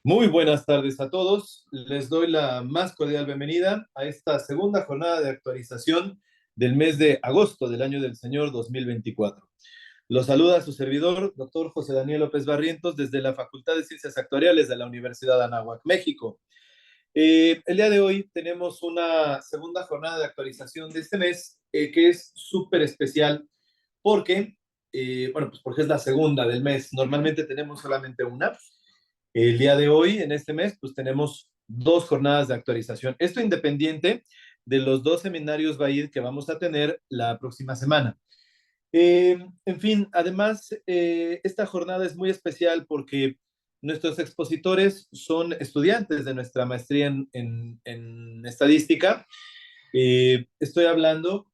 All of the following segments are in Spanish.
Muy buenas tardes a todos. Les doy la más cordial bienvenida a esta segunda jornada de actualización del mes de agosto del año del Señor 2024. Los saluda su servidor, doctor José Daniel López Barrientos, desde la Facultad de Ciencias Actuariales de la Universidad de Anáhuac, México. El día de hoy tenemos una segunda jornada de actualización de este mes que es súper especial porque, porque es la segunda del mes. Normalmente tenemos solamente una. El día de hoy, en este mes, pues tenemos dos jornadas de actualización. Esto independiente de los dos seminarios BAID que vamos a tener la próxima semana. En fin, además, esta jornada es muy especial porque nuestros expositores son estudiantes de nuestra maestría en estadística. Estoy hablando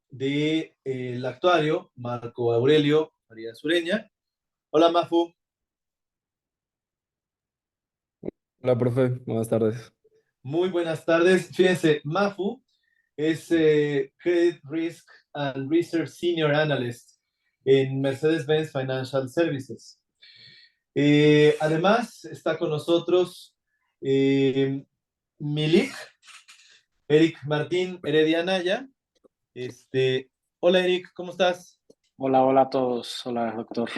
del actuario Marco Aurelio María Sureña. Hola, Mafu. Hola, profe. Buenas tardes. Muy buenas tardes. Fíjense, Mafu es Credit Risk and Research Senior Analyst en Mercedes-Benz Financial Services. Además, está con nosotros Milik, Eric Martín Heredia Anaya. Hola, Eric, ¿cómo estás? Hola, hola a todos. Hola, doctor.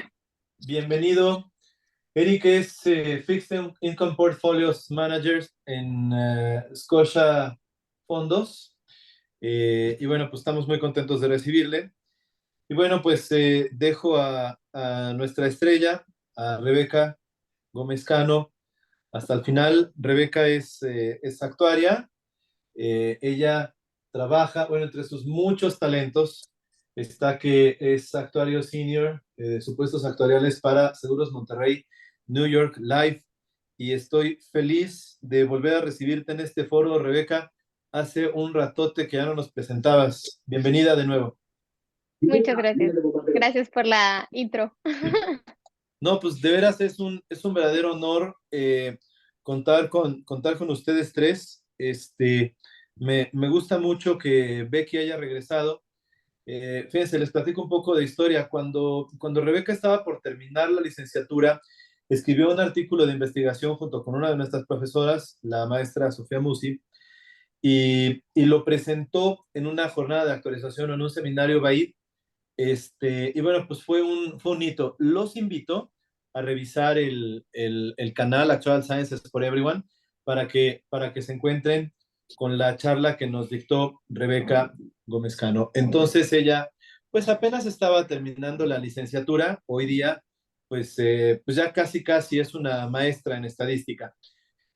Bienvenido. Eric es Fixed Income Portfolios Manager en Scotia Fondos. Y bueno, pues estamos muy contentos de recibirle. Y bueno, pues dejo a nuestra estrella, a Rebeca Gómez Cano, hasta el final. Rebeca es actuaria. Ella trabaja, bueno, entre sus muchos talentos está que es actuario senior de supuestos actuariales para Seguros Monterrey, New York Life. Y estoy feliz de volver a recibirte en este foro, Rebeca. Hace un ratote que ya no nos presentabas. Bienvenida de nuevo. Muchas gracias. Gracias por la intro. No, pues de veras es un verdadero honor contar con ustedes tres. Me gusta mucho que Becky haya regresado. Fíjense, les platico un poco de historia. Cuando Rebeca estaba por terminar la licenciatura, escribió un artículo de investigación junto con una de nuestras profesoras, la maestra Sofía Musi, y lo presentó en una jornada de actualización en un seminario BAID. Y bueno, pues fue un hito. Los invito a revisar el canal Actual Sciences for Everyone para que se encuentren con la charla que nos dictó Rebeca Gómez Cano. Entonces ella, pues apenas estaba terminando la licenciatura, hoy día, pues ya casi es una maestra en estadística.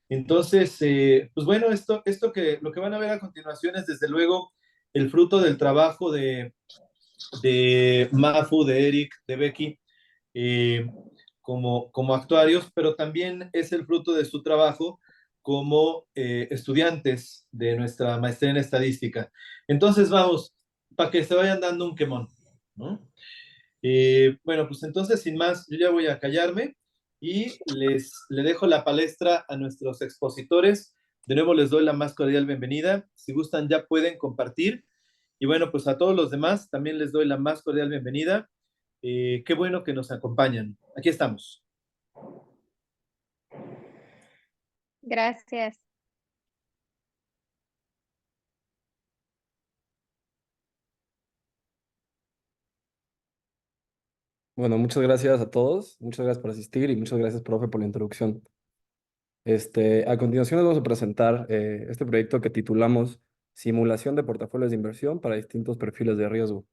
Entonces, pues bueno, lo que van a ver a continuación es desde luego el fruto del trabajo de Mafu, de Eric, de Becky, eh, como actuarios, pero también es el fruto de su trabajo como estudiantes de nuestra maestría en estadística. Entonces vamos, para que se vayan dando un quemón, ¿no? Bueno, pues entonces sin más, yo ya voy a callarme y le dejo la palestra a nuestros expositores. De nuevo les doy la más cordial bienvenida. Si gustan ya pueden compartir. Y bueno, pues a todos los demás también les doy la más cordial bienvenida. Qué bueno que nos acompañan. Aquí estamos. Gracias. Bueno, muchas gracias a todos. Muchas gracias por asistir y muchas gracias, profe, por la introducción. A continuación les vamos a presentar este proyecto que titulamos Simulación de portafolios de inversión para distintos perfiles de riesgo.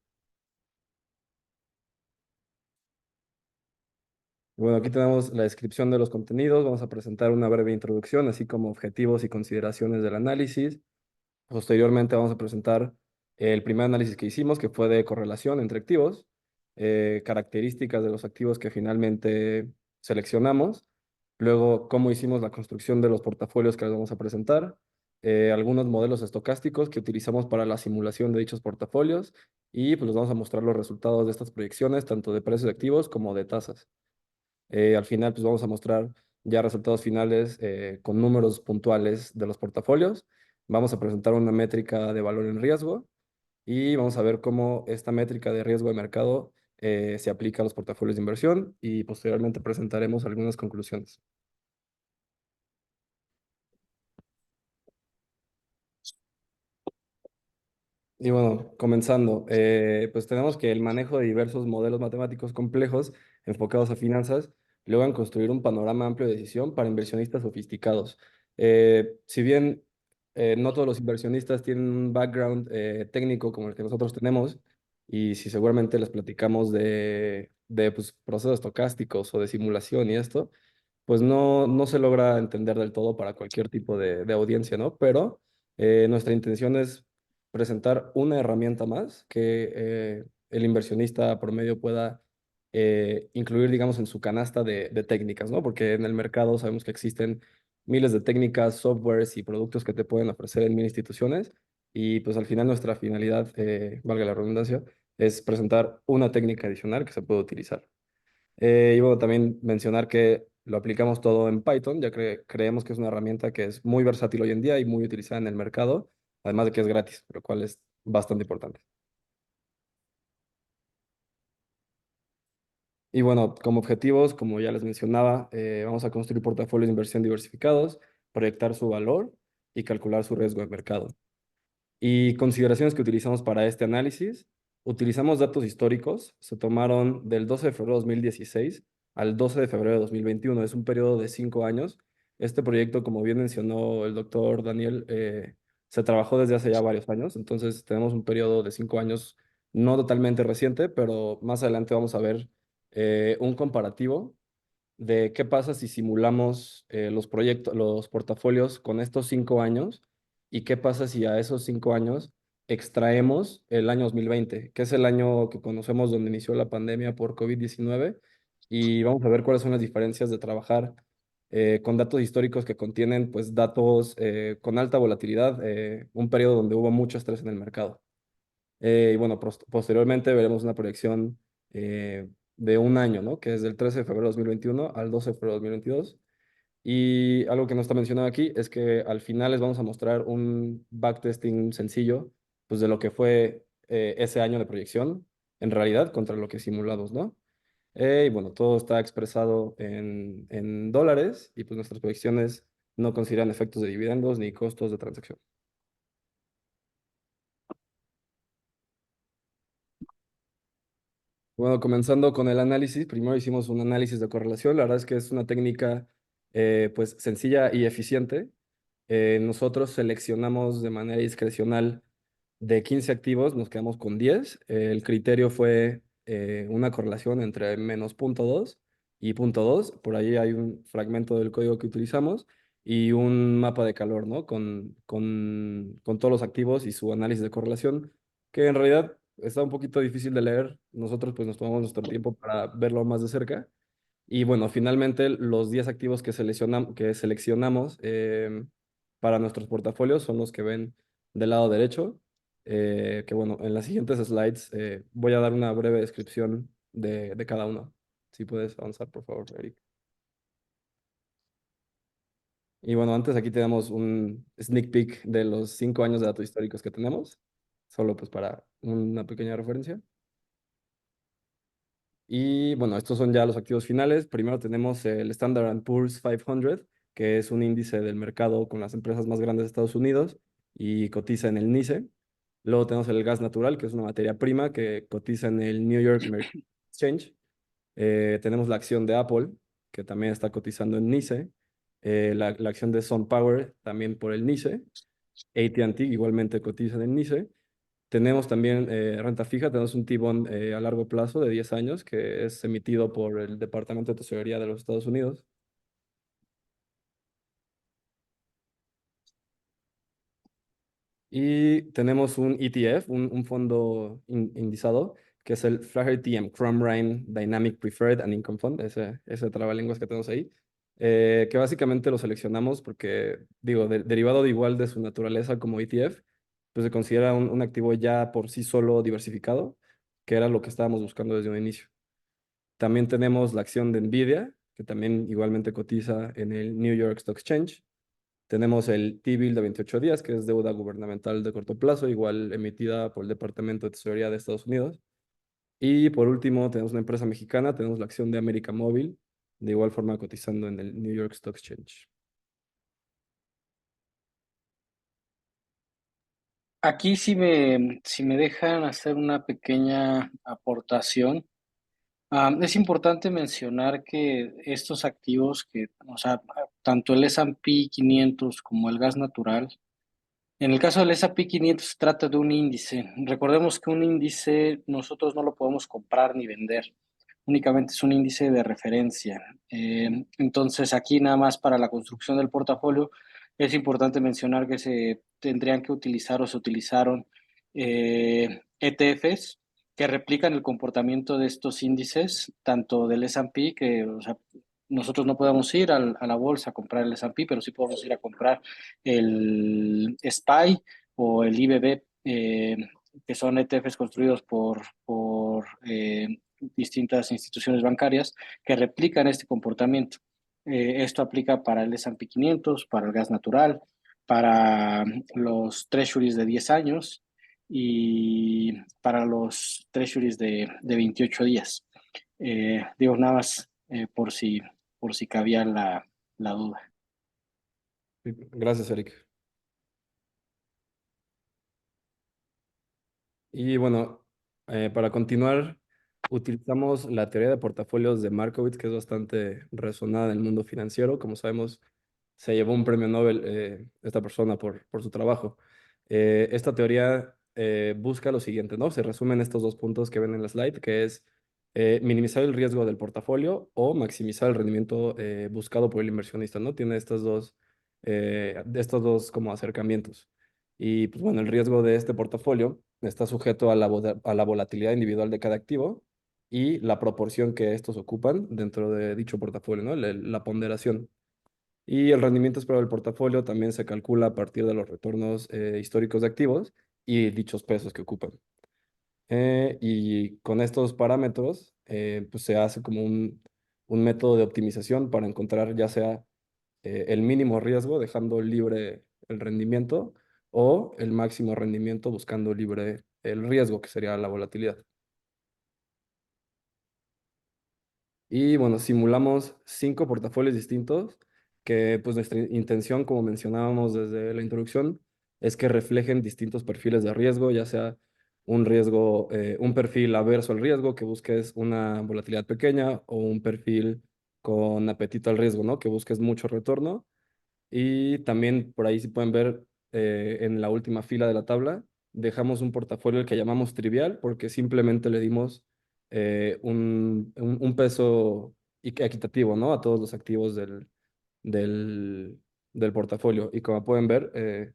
Bueno, aquí tenemos la descripción de los contenidos. Vamos a presentar una breve introducción, así como objetivos y consideraciones del análisis. Posteriormente vamos a presentar el primer análisis que hicimos, que fue de correlación entre activos, características de los activos que finalmente seleccionamos, luego cómo hicimos la construcción de los portafolios que les vamos a presentar, algunos modelos estocásticos que utilizamos para la simulación de dichos portafolios y pues les vamos a mostrar los resultados de estas proyecciones, tanto de precios de activos como de tasas. Al final pues vamos a mostrar ya resultados finales con números puntuales de los portafolios. Vamos a presentar una métrica de valor en riesgo y vamos a ver cómo esta métrica de riesgo de mercado se aplica a los portafolios de inversión y posteriormente presentaremos algunas conclusiones. Y bueno, comenzando, pues tenemos que el manejo de diversos modelos matemáticos complejos enfocados a finanzas logran construir un panorama amplio de decisión para inversionistas sofisticados. Si bien no todos los inversionistas tienen un background técnico como el que nosotros tenemos, y si seguramente les platicamos de pues, procesos estocásticos o de simulación y esto, pues no se logra entender del todo para cualquier tipo de audiencia, ¿no? Pero nuestra intención es presentar una herramienta más que el inversionista promedio pueda incluir, digamos, en su canasta de técnicas, ¿no? Porque en el mercado sabemos que existen miles de técnicas, softwares y productos que te pueden ofrecer en mil instituciones y pues al final nuestra finalidad, valga la redundancia, es presentar una técnica adicional que se puede utilizar. Y bueno, también mencionar que lo aplicamos todo en Python, ya que creemos que es una herramienta que es muy versátil hoy en día y muy utilizada en el mercado, además de que es gratis, lo cual es bastante importante. Y bueno, como objetivos, como ya les mencionaba, vamos a construir portafolios de inversión diversificados, proyectar su valor y calcular su riesgo de mercado. Y consideraciones que utilizamos para este análisis, utilizamos datos históricos, se tomaron del 12 de febrero de 2016 al 12 de febrero de 2021, es un periodo de 5 años. Este proyecto, como bien mencionó el doctor Daniel, se trabajó desde hace ya varios años, entonces tenemos un periodo de 5 años no totalmente reciente, pero más adelante vamos a ver un comparativo de qué pasa si simulamos los proyectos, los portafolios con estos 5 años y qué pasa si a esos 5 años extraemos el año 2020, que es el año que conocemos donde inició la pandemia por COVID-19, y vamos a ver cuáles son las diferencias de trabajar con datos históricos que contienen pues datos con alta volatilidad, un periodo donde hubo mucho estrés en el mercado. Y bueno, posteriormente veremos una proyección de un año, ¿no? Que es del 13 de febrero de 2021 al 12 de febrero de 2022. Y algo que no está mencionado aquí es que al final les vamos a mostrar un backtesting sencillo, pues de lo que fue ese año de proyección en realidad contra lo que simulamos, ¿no? Y bueno, todo está expresado en dólares y pues nuestras proyecciones no consideran efectos de dividendos ni costos de transacción. Bueno, comenzando con el análisis, primero hicimos un análisis de correlación. La verdad es que es una técnica pues sencilla y eficiente. Nosotros seleccionamos de manera discrecional de 15 activos, nos quedamos con 10. El criterio fue una correlación entre menos punto .2 y punto .2. Por ahí hay un fragmento del código que utilizamos y un mapa de calor, ¿no? Con todos los activos y su análisis de correlación, que en realidad está un poquito difícil de leer. Nosotros pues nos tomamos nuestro tiempo para verlo más de cerca. Y bueno, finalmente los 10 activos que seleccionamos para nuestros portafolios son los que ven del lado derecho. Que bueno, en las siguientes slides voy a dar una breve descripción de cada uno. Si puedes avanzar, por favor, Eric. Y bueno, antes aquí tenemos un sneak peek de los 5 años de datos históricos que tenemos, solo pues para una pequeña referencia. Y bueno, estos son ya los activos finales. Primero tenemos el Standard Poor's 500, que es un índice del mercado con las empresas más grandes de Estados Unidos y cotiza en el NYSE. Luego tenemos el gas natural, que es una materia prima que cotiza en el New York Mercantile Exchange. Tenemos la acción de Apple, que también está cotizando en NYSE. La acción de SunPower, también por el NYSE. AT&T igualmente cotiza en el NYSE. Tenemos también renta fija, tenemos un T-bond a largo plazo de 10 años que es emitido por el Departamento de Tesorería de los Estados Unidos. Y tenemos un ETF, un fondo indizado, que es el Flaherty and Crumrine Dynamic Preferred and Income Fund, ese trabalenguas que tenemos ahí, que básicamente lo seleccionamos porque, digo, derivado de igual de su naturaleza como ETF, pues se considera un activo ya por sí solo diversificado, que era lo que estábamos buscando desde un inicio. También tenemos la acción de Nvidia, que también igualmente cotiza en el New York Stock Exchange. Tenemos el T-bill de 28 días, que es deuda gubernamental de corto plazo, igual emitida por el Departamento de Tesorería de Estados Unidos. Y por último, tenemos una empresa mexicana, tenemos la acción de América Móvil, de igual forma cotizando en el New York Stock Exchange. Aquí si me dejan hacer una pequeña aportación, es importante mencionar que estos activos o sea, tanto el S&P 500 como el gas natural, en el caso del S&P 500 se trata de un índice. Recordemos que un índice nosotros no lo podemos comprar ni vender, únicamente es un índice de referencia. Entonces, aquí nada más para la construcción del portafolio, es importante mencionar que se tendrían que utilizar o se utilizaron ETFs que replican el comportamiento de estos índices, tanto del S&P, que o sea, nosotros no podemos ir a la bolsa a comprar el S&P, pero sí podemos ir a comprar el SPY o el IBB, que son ETFs construidos por distintas instituciones bancarias que replican este comportamiento. Esto aplica para el S&P 500, para el gas natural, para los treasuries de 10 años y para los treasuries de 28 días. Digo, nada más por si cabía la duda. Gracias, Eric. Y bueno, para continuar, utilizamos la teoría de portafolios de Markowitz, que es bastante resonada en el mundo financiero. Como sabemos, se llevó un premio Nobel esta persona por su trabajo. Esta teoría busca lo siguiente, ¿no? Se resumen estos dos puntos que ven en la slide, que es minimizar el riesgo del portafolio o maximizar el rendimiento buscado por el inversionista, ¿no? Tiene estos dos como acercamientos. Y pues bueno, el riesgo de este portafolio está sujeto a a la volatilidad individual de cada activo y la proporción que estos ocupan dentro de dicho portafolio, ¿no? La ponderación. Y el rendimiento esperado del portafolio también se calcula a partir de los retornos históricos de activos y dichos pesos que ocupan. Y con estos parámetros, pues se hace como un método de optimización para encontrar ya sea el mínimo riesgo, dejando libre el rendimiento, o el máximo rendimiento, buscando libre el riesgo, que sería la volatilidad. Y bueno, simulamos 5 portafolios distintos que pues nuestra intención, como mencionábamos desde la introducción, es que reflejen distintos perfiles de riesgo, ya sea un riesgo, un perfil averso al riesgo, que busques una volatilidad pequeña, o un perfil con apetito al riesgo, ¿no? Que busques mucho retorno. Y también por ahí, si pueden ver en la última fila de la tabla, dejamos un portafolio que llamamos trivial porque simplemente le dimos un peso equitativo, ¿no? A todos los activos del, del portafolio. Y como pueden ver,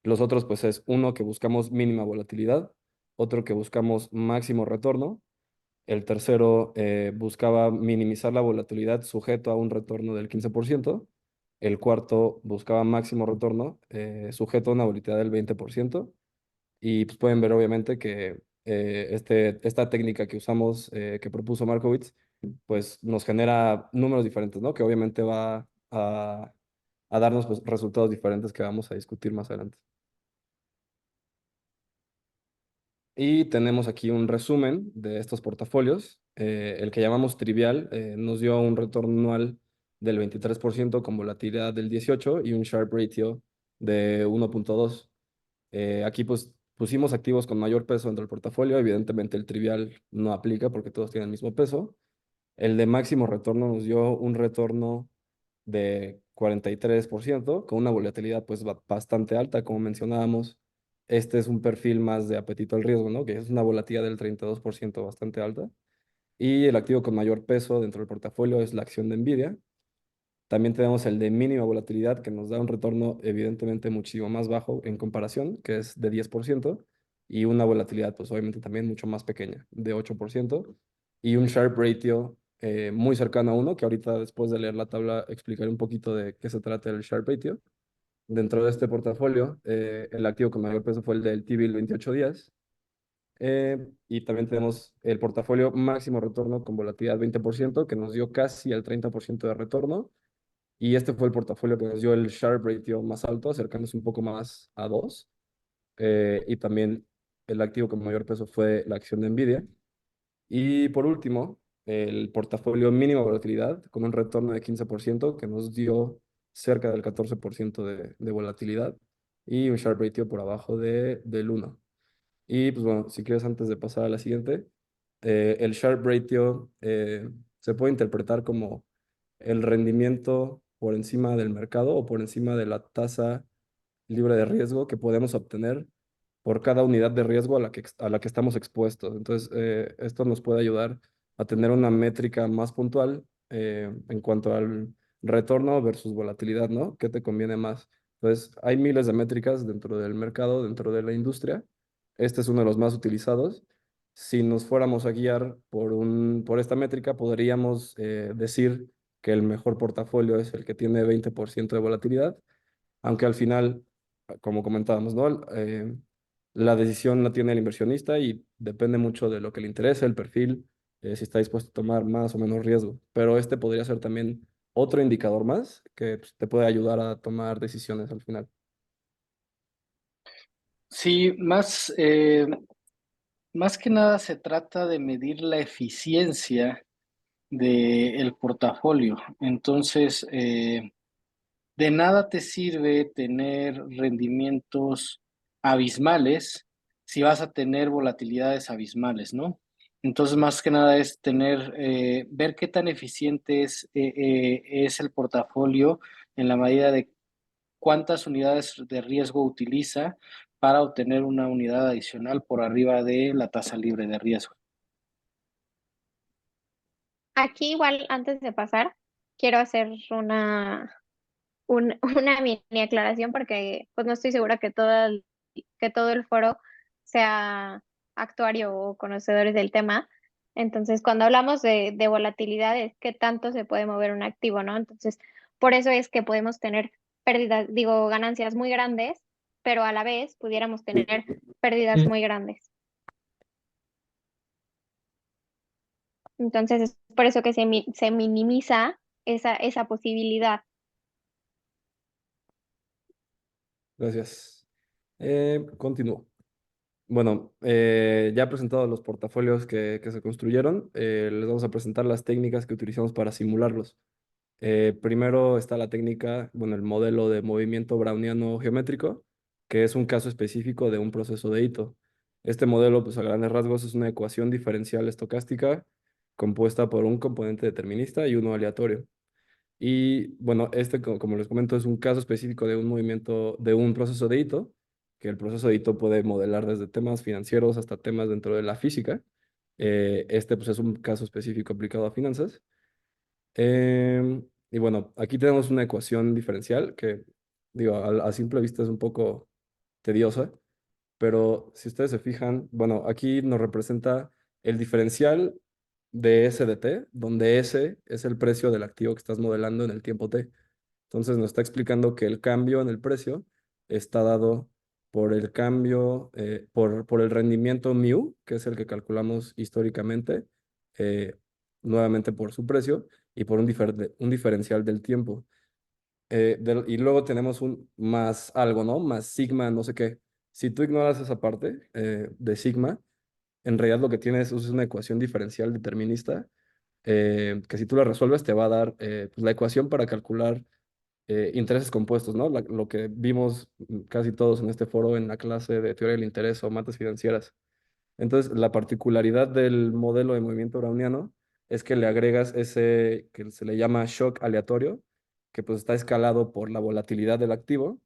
los otros pues es uno que buscamos mínima volatilidad, otro que buscamos máximo retorno, el tercero buscaba minimizar la volatilidad sujeto a un retorno del 15%. El cuarto buscaba máximo retorno sujeto a una volatilidad del 20%. Y pues pueden ver obviamente que esta técnica que usamos, que propuso Markowitz, pues nos genera números diferentes, ¿no? Que obviamente va a darnos pues, resultados diferentes que vamos a discutir más adelante. Y tenemos aquí un resumen de estos portafolios. El que llamamos trivial nos dio un retorno anual del 23% con volatilidad del 18% y un Sharpe ratio de 1.2. Aquí pues pusimos activos con mayor peso dentro del portafolio. Evidentemente el trivial no aplica porque todos tienen el mismo peso. El de máximo retorno nos dio un retorno de 43% con una volatilidad pues bastante alta, como mencionábamos. Este es un perfil más de apetito al riesgo, ¿no? Que es una volatilidad del 32%, bastante alta. Y el activo con mayor peso dentro del portafolio es la acción de Nvidia. También tenemos el de mínima volatilidad, que nos da un retorno evidentemente muchísimo más bajo en comparación, que es de 10%, y una volatilidad pues obviamente también mucho más pequeña, de 8%, y un Sharpe ratio muy cercano a uno, que ahorita después de leer la tabla explicaré un poquito de qué se trata el Sharpe ratio. Dentro de este portafolio, el activo con mayor peso fue el del T-bill 28 días, y también tenemos el portafolio máximo retorno con volatilidad 20%, que nos dio casi el 30% de retorno, y este fue el portafolio que nos dio el Sharpe ratio más alto, acercándose un poco más a 2. Y también el activo con mayor peso fue la acción de Nvidia. Y por último, el portafolio mínimo volatilidad con un retorno de 15% que nos dio cerca del 14% de volatilidad y un Sharpe ratio por abajo del 1. Y pues bueno, si quieres antes de pasar a la siguiente, el Sharpe ratio se puede interpretar como el rendimiento por encima del mercado o por encima de la tasa libre de riesgo que podemos obtener por cada unidad de riesgo a la que estamos expuestos. Entonces, esto nos puede ayudar a tener una métrica más puntual en cuanto al retorno versus volatilidad, ¿no? ¿Qué te conviene más? Pues hay miles de métricas dentro del mercado, dentro de la industria. Este es uno de los más utilizados. Si nos fuéramos a guiar por esta métrica, podríamos decir que el mejor portafolio es el que tiene 20% de volatilidad, aunque al final, como comentábamos, ¿no? La decisión la tiene el inversionista y depende mucho de lo que le interese, el perfil, si está dispuesto a tomar más o menos riesgo. Pero este podría ser también otro indicador más que pues, te puede ayudar a tomar decisiones al final. Sí, más que nada se trata de medir la eficiencia del portafolio. Entonces, de nada te sirve tener rendimientos abismales si vas a tener volatilidades abismales, ¿no? Entonces, más que nada es ver qué tan eficiente es el portafolio en la medida de cuántas unidades de riesgo utiliza para obtener una unidad adicional por arriba de la tasa libre de riesgo. Aquí igual, antes de pasar, quiero hacer una mini aclaración porque pues no estoy segura que todo el foro sea actuario o conocedores del tema. Entonces, cuando hablamos de volatilidad, es qué tanto se puede mover un activo, ¿no? Entonces, por eso es que podemos tener pérdidas, digo, ganancias muy grandes, pero a la vez pudiéramos tener pérdidas muy grandes. Entonces, es por eso que se minimiza esa posibilidad. Gracias. Continúo. Bueno, ya he presentado los portafolios que se construyeron. Les vamos a presentar las técnicas que utilizamos para simularlos. Primero está la técnica, bueno, el modelo de movimiento browniano geométrico, que es un caso específico de un proceso de Ito. Este modelo, pues a grandes rasgos, es una ecuación diferencial estocástica compuesta por un componente determinista y uno aleatorio. Y bueno, como les comento, es un caso específico de un movimiento, de un proceso de Ito, que el proceso de Ito puede modelar desde temas financieros hasta temas dentro de la física. Este pues es un caso específico aplicado a finanzas. Y bueno, aquí tenemos una ecuación diferencial que, digo, a simple vista es un poco tediosa, pero si ustedes se fijan, bueno, aquí nos representa el diferencial de S de T, donde S es el precio del activo que estás modelando en el tiempo T. Entonces nos está explicando que el cambio en el precio está dado por el cambio, por el rendimiento mu, que es el que calculamos históricamente, eh, nuevamente por su precio, y por un diferencial del tiempo. Y luego tenemos un más algo, ¿no? Más sigma, no sé qué. Si tú ignoras esa parte de sigma, en realidad lo que tienes es una ecuación diferencial determinista, que si tú la resuelves te va a dar pues, la ecuación para calcular intereses compuestos, ¿no? Lo que vimos casi todos en este foro en la clase de teoría del interés o matas financieras. Entonces, la particularidad del modelo de movimiento browniano es que le agregas ese que se le llama shock aleatorio, que pues está escalado por la volatilidad del activo,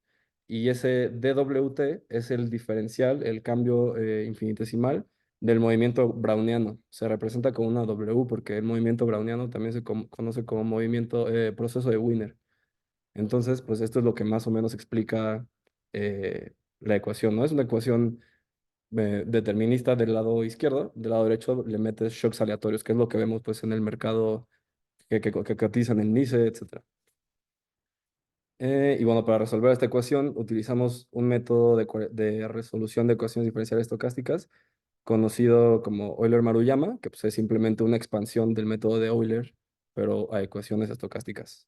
y ese DWT es el diferencial, el cambio infinitesimal del movimiento browniano. Se representa como una W porque el movimiento browniano también se conoce como movimiento, proceso de Wiener. Entonces, pues esto es lo que más o menos explica la ecuación, ¿no? Es una ecuación determinista del lado izquierdo, del lado derecho le metes shocks aleatorios, que es lo que vemos pues en el mercado que cotizan en NICE, etcétera. Y bueno, para resolver esta ecuación utilizamos un método de resolución de ecuaciones diferenciales estocásticas conocido como Euler-Maruyama, que pues, es simplemente una expansión del método de Euler, pero a ecuaciones estocásticas.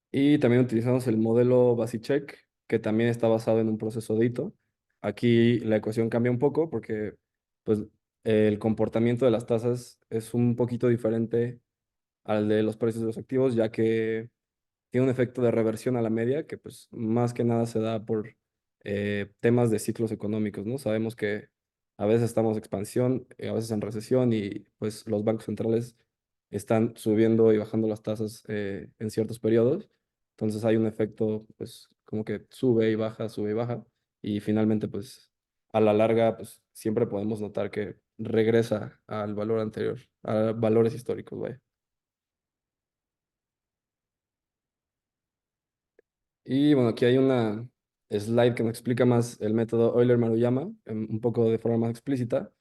Y también utilizamos el modelo Basichek, que también está basado en un proceso de Ito. aquí la ecuación cambia un poco porque pues, el comportamiento de las tasas es un poquito diferente al de los precios de los activos, ya que tiene un efecto de reversión a la media que pues más que nada se da por temas de ciclos económicos, ¿no? Sabemos que a veces estamos en expansión, a veces en recesión y pues los bancos centrales están subiendo y bajando las tasas en ciertos periodos. Entonces hay un efecto pues como que sube y baja y finalmente pues a la larga pues siempre podemos notar que regresa al valor anterior, a valores históricos, vaya. Y bueno, aquí hay una slide que nos explica más el método Euler-Maruyama, un poco de forma más explícita.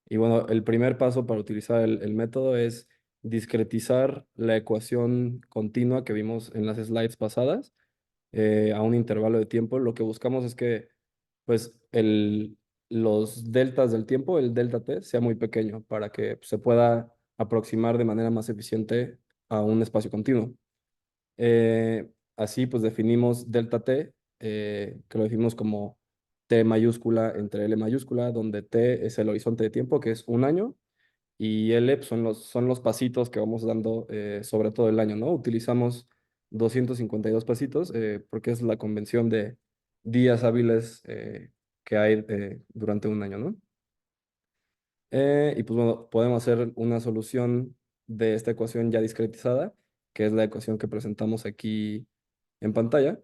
Y bueno, el primer paso para utilizar el método es discretizar la ecuación continua que vimos en las slides pasadas a un intervalo de tiempo. Lo que buscamos es que pues los deltas del tiempo, el delta t, sea muy pequeño para que se pueda aproximar de manera más eficiente a un espacio continuo. Así pues definimos delta t, que lo definimos como t mayúscula entre L mayúscula, donde t es el horizonte de tiempo, que es un año, y L pues, son los pasitos que vamos dando sobre todo el año, ¿no? Utilizamos 252 pasitos porque es la convención de días hábiles que hay durante un año, ¿no? Y pues bueno, podemos hacer una solución de esta ecuación ya discretizada, que es la ecuación que presentamos aquí en pantalla.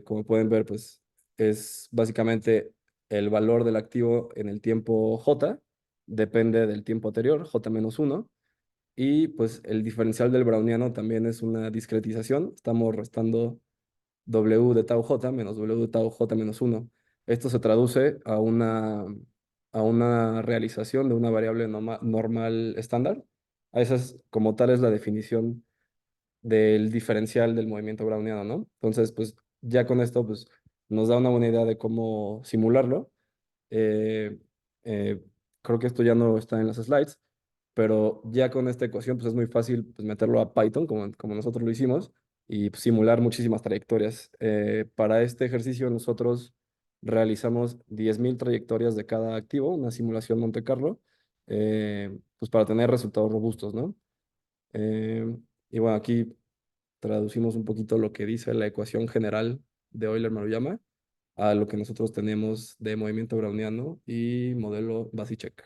Como pueden ver, pues es básicamente el valor del activo en el tiempo J, depende del tiempo anterior, J-1, y pues el diferencial del browniano también es una discretización, estamos restando W de tau J menos W de tau J menos 1. Esto se traduce a una realización de una variable normal estándar. A esa es, como tal es la definición del diferencial del movimiento browniano, ¿no? Entonces, pues ya con esto, pues nos da una buena idea de cómo simularlo. Eh, eh, Creo que esto ya no está en las slides, pero ya con esta ecuación, pues es muy fácil pues, meterlo a Python, como nosotros lo hicimos, y pues, simular muchísimas trayectorias. Para este ejercicio, nosotros realizamos 10.000 trayectorias de cada activo, una simulación Monte Carlo, pues para tener resultados robustos, ¿no? Eh, y bueno, aquí traducimos un poquito lo que dice la ecuación general de Euler-Maruyama a lo que nosotros tenemos de movimiento browniano y modelo Basichek.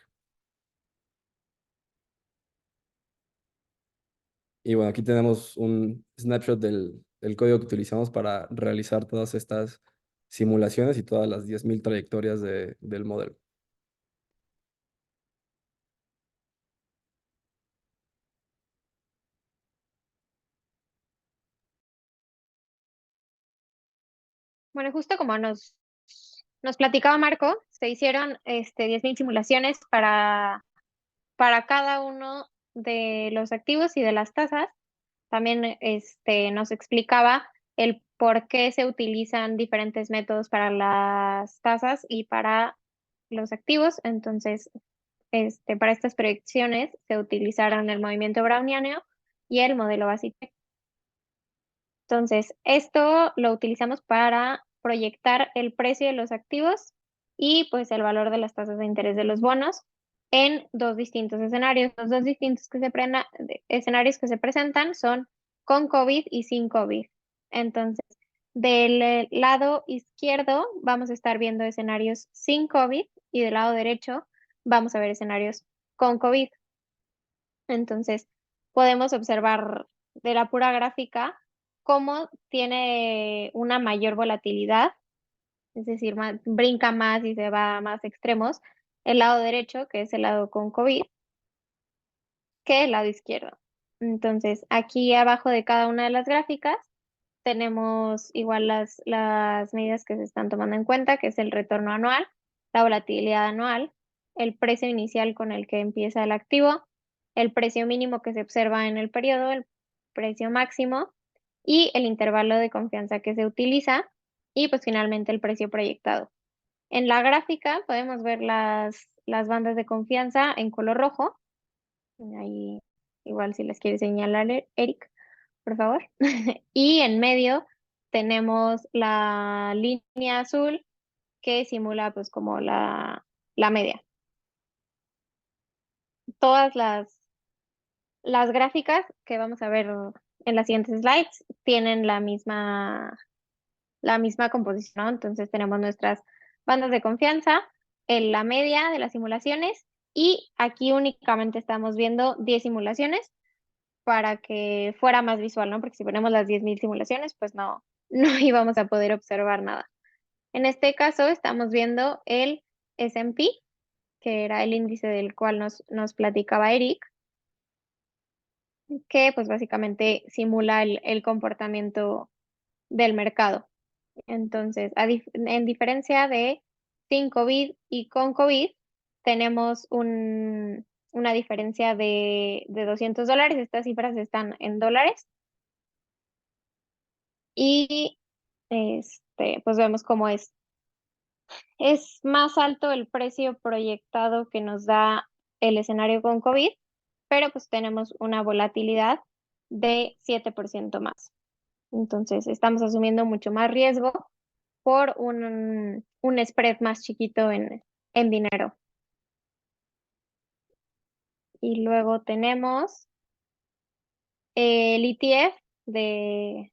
Y bueno, aquí tenemos un snapshot del código que utilizamos para realizar todas estas simulaciones y todas las 10.000 trayectorias del modelo. Bueno, justo como nos platicaba Marco, se hicieron 10.000 simulaciones para cada uno de los activos y de las tasas. También nos explicaba el por qué se utilizan diferentes métodos para las tasas y para los activos. Entonces, para estas proyecciones se utilizaron el movimiento browniano y el modelo básico. Entonces, esto lo utilizamos para proyectar el precio de los activos y pues el valor de las tasas de interés de los bonos en dos distintos escenarios. Los dos distintos escenarios que se presentan son con COVID y sin COVID. Entonces, del lado izquierdo vamos a estar viendo escenarios sin COVID y del lado derecho vamos a ver escenarios con COVID. Entonces, podemos observar de la pura gráfica cómo tiene una mayor volatilidad, es decir, brinca más y se va a más extremos el lado derecho, que es el lado con COVID, que el lado izquierdo. Entonces, aquí abajo de cada una de las gráficas tenemos igual las medidas que se están tomando en cuenta, que es el retorno anual, la volatilidad anual, el precio inicial con el que empieza el activo, el precio mínimo que se observa en el periodo, el precio máximo y el intervalo de confianza que se utiliza y pues finalmente el precio proyectado. En la gráfica podemos ver las bandas de confianza en color rojo. Ahí igual si les quiere señalar Eric, por favor. Y en medio tenemos la línea azul, que simula pues como la media. Todas las gráficas que vamos a ver en las siguientes slides tienen la misma composición, ¿no? Entonces tenemos nuestras bandas de confianza, en la media de las simulaciones, y aquí únicamente estamos viendo 10 simulaciones para que fuera más visual, ¿no? Porque si ponemos las 10.000 simulaciones, pues no, no íbamos a poder observar nada. En este caso estamos viendo el S&P, que era el índice del cual nos platicaba Eric, que pues básicamente simula el comportamiento del mercado. Entonces, en diferencia de sin COVID y con COVID, tenemos una diferencia de $200. Estas cifras están en dólares. Y pues vemos cómo es más alto el precio proyectado que nos da el escenario con COVID, pero pues tenemos una volatilidad de 7% más. Entonces, estamos asumiendo mucho más riesgo por un spread más chiquito en dinero. Y luego tenemos el ETF que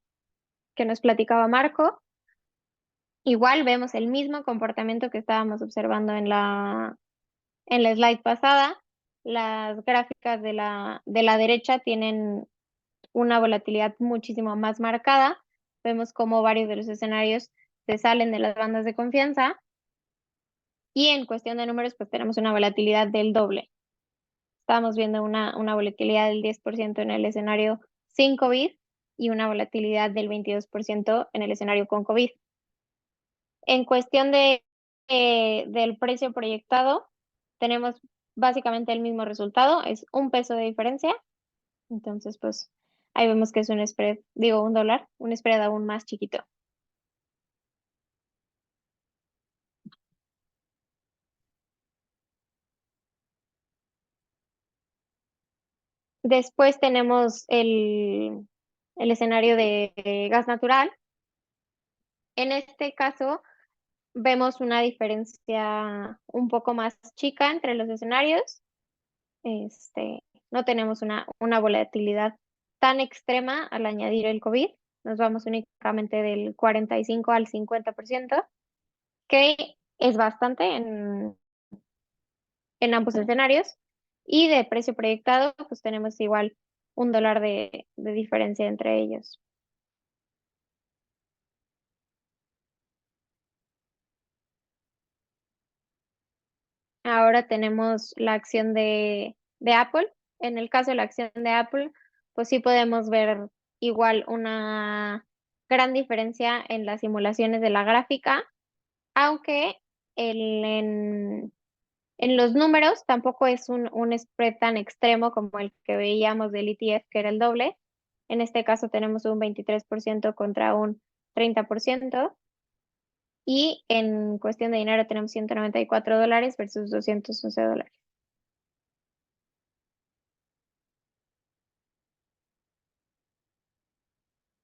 nos platicaba Marco. Igual vemos el mismo comportamiento que estábamos observando en la slide pasada. Las gráficas de la derecha tienen una volatilidad muchísimo más marcada. Vemos cómo varios de los escenarios se salen de las bandas de confianza. Y en cuestión de números, pues tenemos una volatilidad del doble. Estamos viendo una volatilidad del 10% en el escenario sin COVID y una volatilidad del 22% en el escenario con COVID. En cuestión del precio proyectado, tenemos básicamente el mismo resultado, es un peso de diferencia. Entonces, pues ahí vemos que es un spread, digo, $1, un spread aún más chiquito. Después tenemos el escenario de gas natural. En este caso, vemos una diferencia un poco más chica entre los escenarios. No tenemos una volatilidad tan extrema al añadir el COVID. Nos vamos únicamente del 45 al 50%, que es bastante en ambos escenarios. Y de precio proyectado, pues tenemos igual $1 de diferencia entre ellos. Ahora tenemos la acción de Apple. En el caso de la acción de Apple, pues sí podemos ver igual una gran diferencia en las simulaciones de la gráfica, aunque en los números tampoco es un spread tan extremo como el que veíamos del ETF, que era el doble. En este caso tenemos un 23% contra un 30%. Y en cuestión de dinero tenemos $194 versus $211.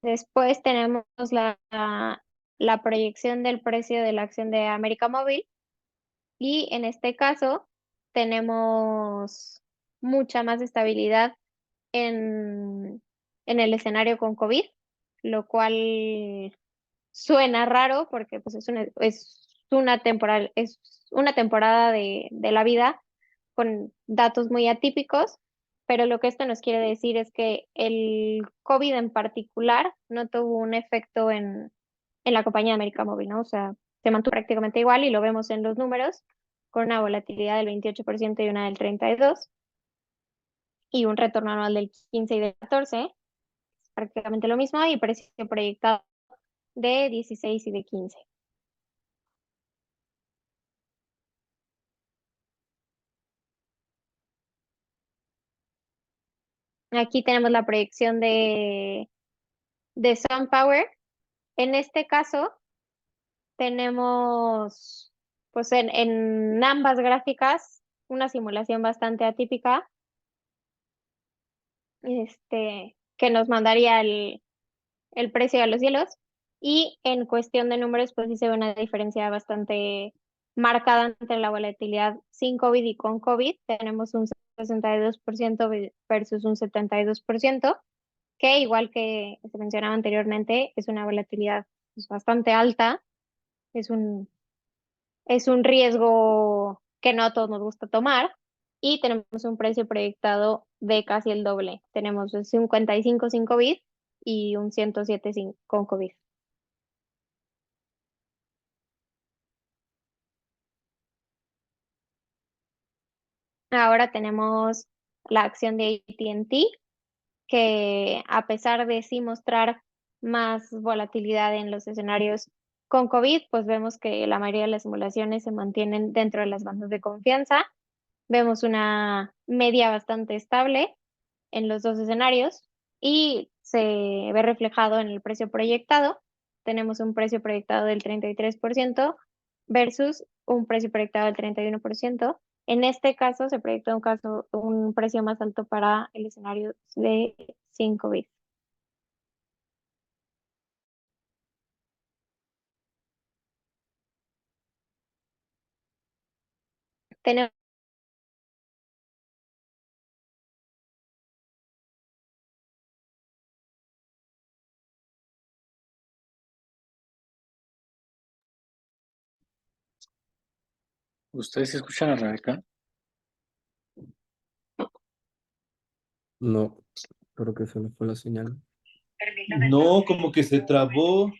Después tenemos la proyección del precio de la acción de América Móvil, y en este caso tenemos mucha más estabilidad en el escenario con COVID, lo cual suena raro porque pues es una temporada de la vida con datos muy atípicos, pero lo que esto nos quiere decir es que el COVID en particular no tuvo un efecto en la compañía de América Móvil, ¿no? O sea, se mantuvo prácticamente igual y lo vemos en los números, con una volatilidad del 28% y una del 32%, y un retorno anual del 15 y del 14, prácticamente lo mismo, y precio proyectado de 16 y de 15. Aquí tenemos la proyección de SunPower. En este caso, tenemos, pues en ambas gráficas, una simulación bastante atípica, que nos mandaría el precio a los cielos. Y en cuestión de números, pues sí se ve una diferencia bastante marcada entre la volatilidad sin COVID y con COVID. Tenemos un 62% versus un 72%, que igual que se mencionaba anteriormente, es una volatilidad pues, bastante alta. Es es un riesgo que no a todos nos gusta tomar. Y tenemos un precio proyectado de casi el doble. Tenemos un 55 sin COVID y un 107 con COVID. Ahora tenemos la acción de AT&T, que a pesar de sí mostrar más volatilidad en los escenarios con COVID, pues vemos que la mayoría de las simulaciones se mantienen dentro de las bandas de confianza. Vemos una media bastante estable en los dos escenarios y se ve reflejado en el precio proyectado. Tenemos un precio proyectado del 33% versus un precio proyectado del 31%. En este caso se proyecta un precio más alto para el escenario de 5 bits. Tenemos ¿Ustedes escuchan a Rebeca? No, creo que se me fue la señal. No, como que se trabó.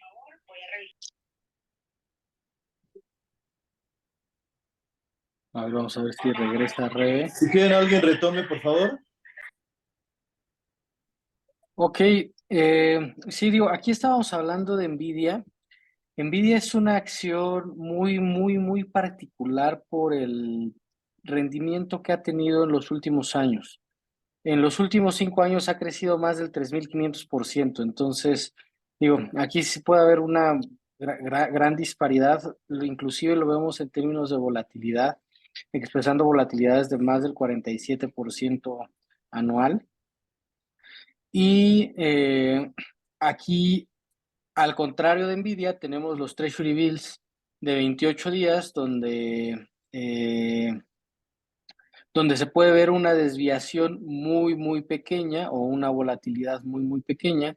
A ver, vamos a ver si regresa Rebe. Si quieren alguien retome, por favor. Ok, sí, digo, aquí estábamos hablando de Nvidia. Nvidia es una acción muy particular por el rendimiento que ha tenido en los últimos años. En los últimos 5 años ha crecido más del 3.500%. Entonces, digo, aquí sí puede haber una gran disparidad. Inclusive lo vemos en términos de volatilidad, expresando volatilidades de más del 47% anual. Y aquí, al contrario de Nvidia, tenemos los Treasury Bills de 28 días donde se puede ver una desviación muy pequeña o una volatilidad muy pequeña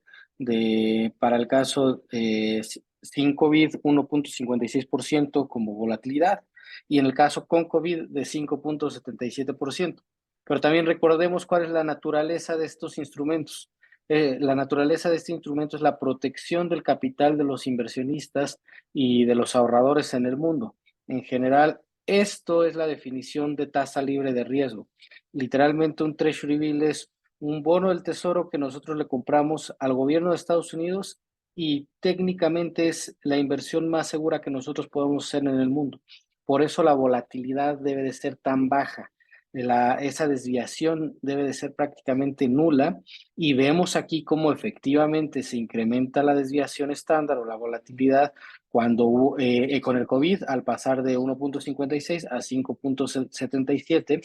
para el caso sin COVID 1.56% como volatilidad y en el caso con COVID de 5.77%. Pero también recordemos cuál es la naturaleza de estos instrumentos. La naturaleza de este instrumento es la protección del capital de los inversionistas y de los ahorradores en el mundo. En general, esto es la definición de tasa libre de riesgo. Literalmente un Treasury Bill es un bono del tesoro que nosotros le compramos al gobierno de Estados Unidos y técnicamente es la inversión más segura que nosotros podemos hacer en el mundo. Por eso la volatilidad debe de ser tan baja. Esa desviación debe de ser prácticamente nula y vemos aquí cómo efectivamente se incrementa la desviación estándar o la volatilidad cuando con el COVID al pasar de 1.56 a 5.77,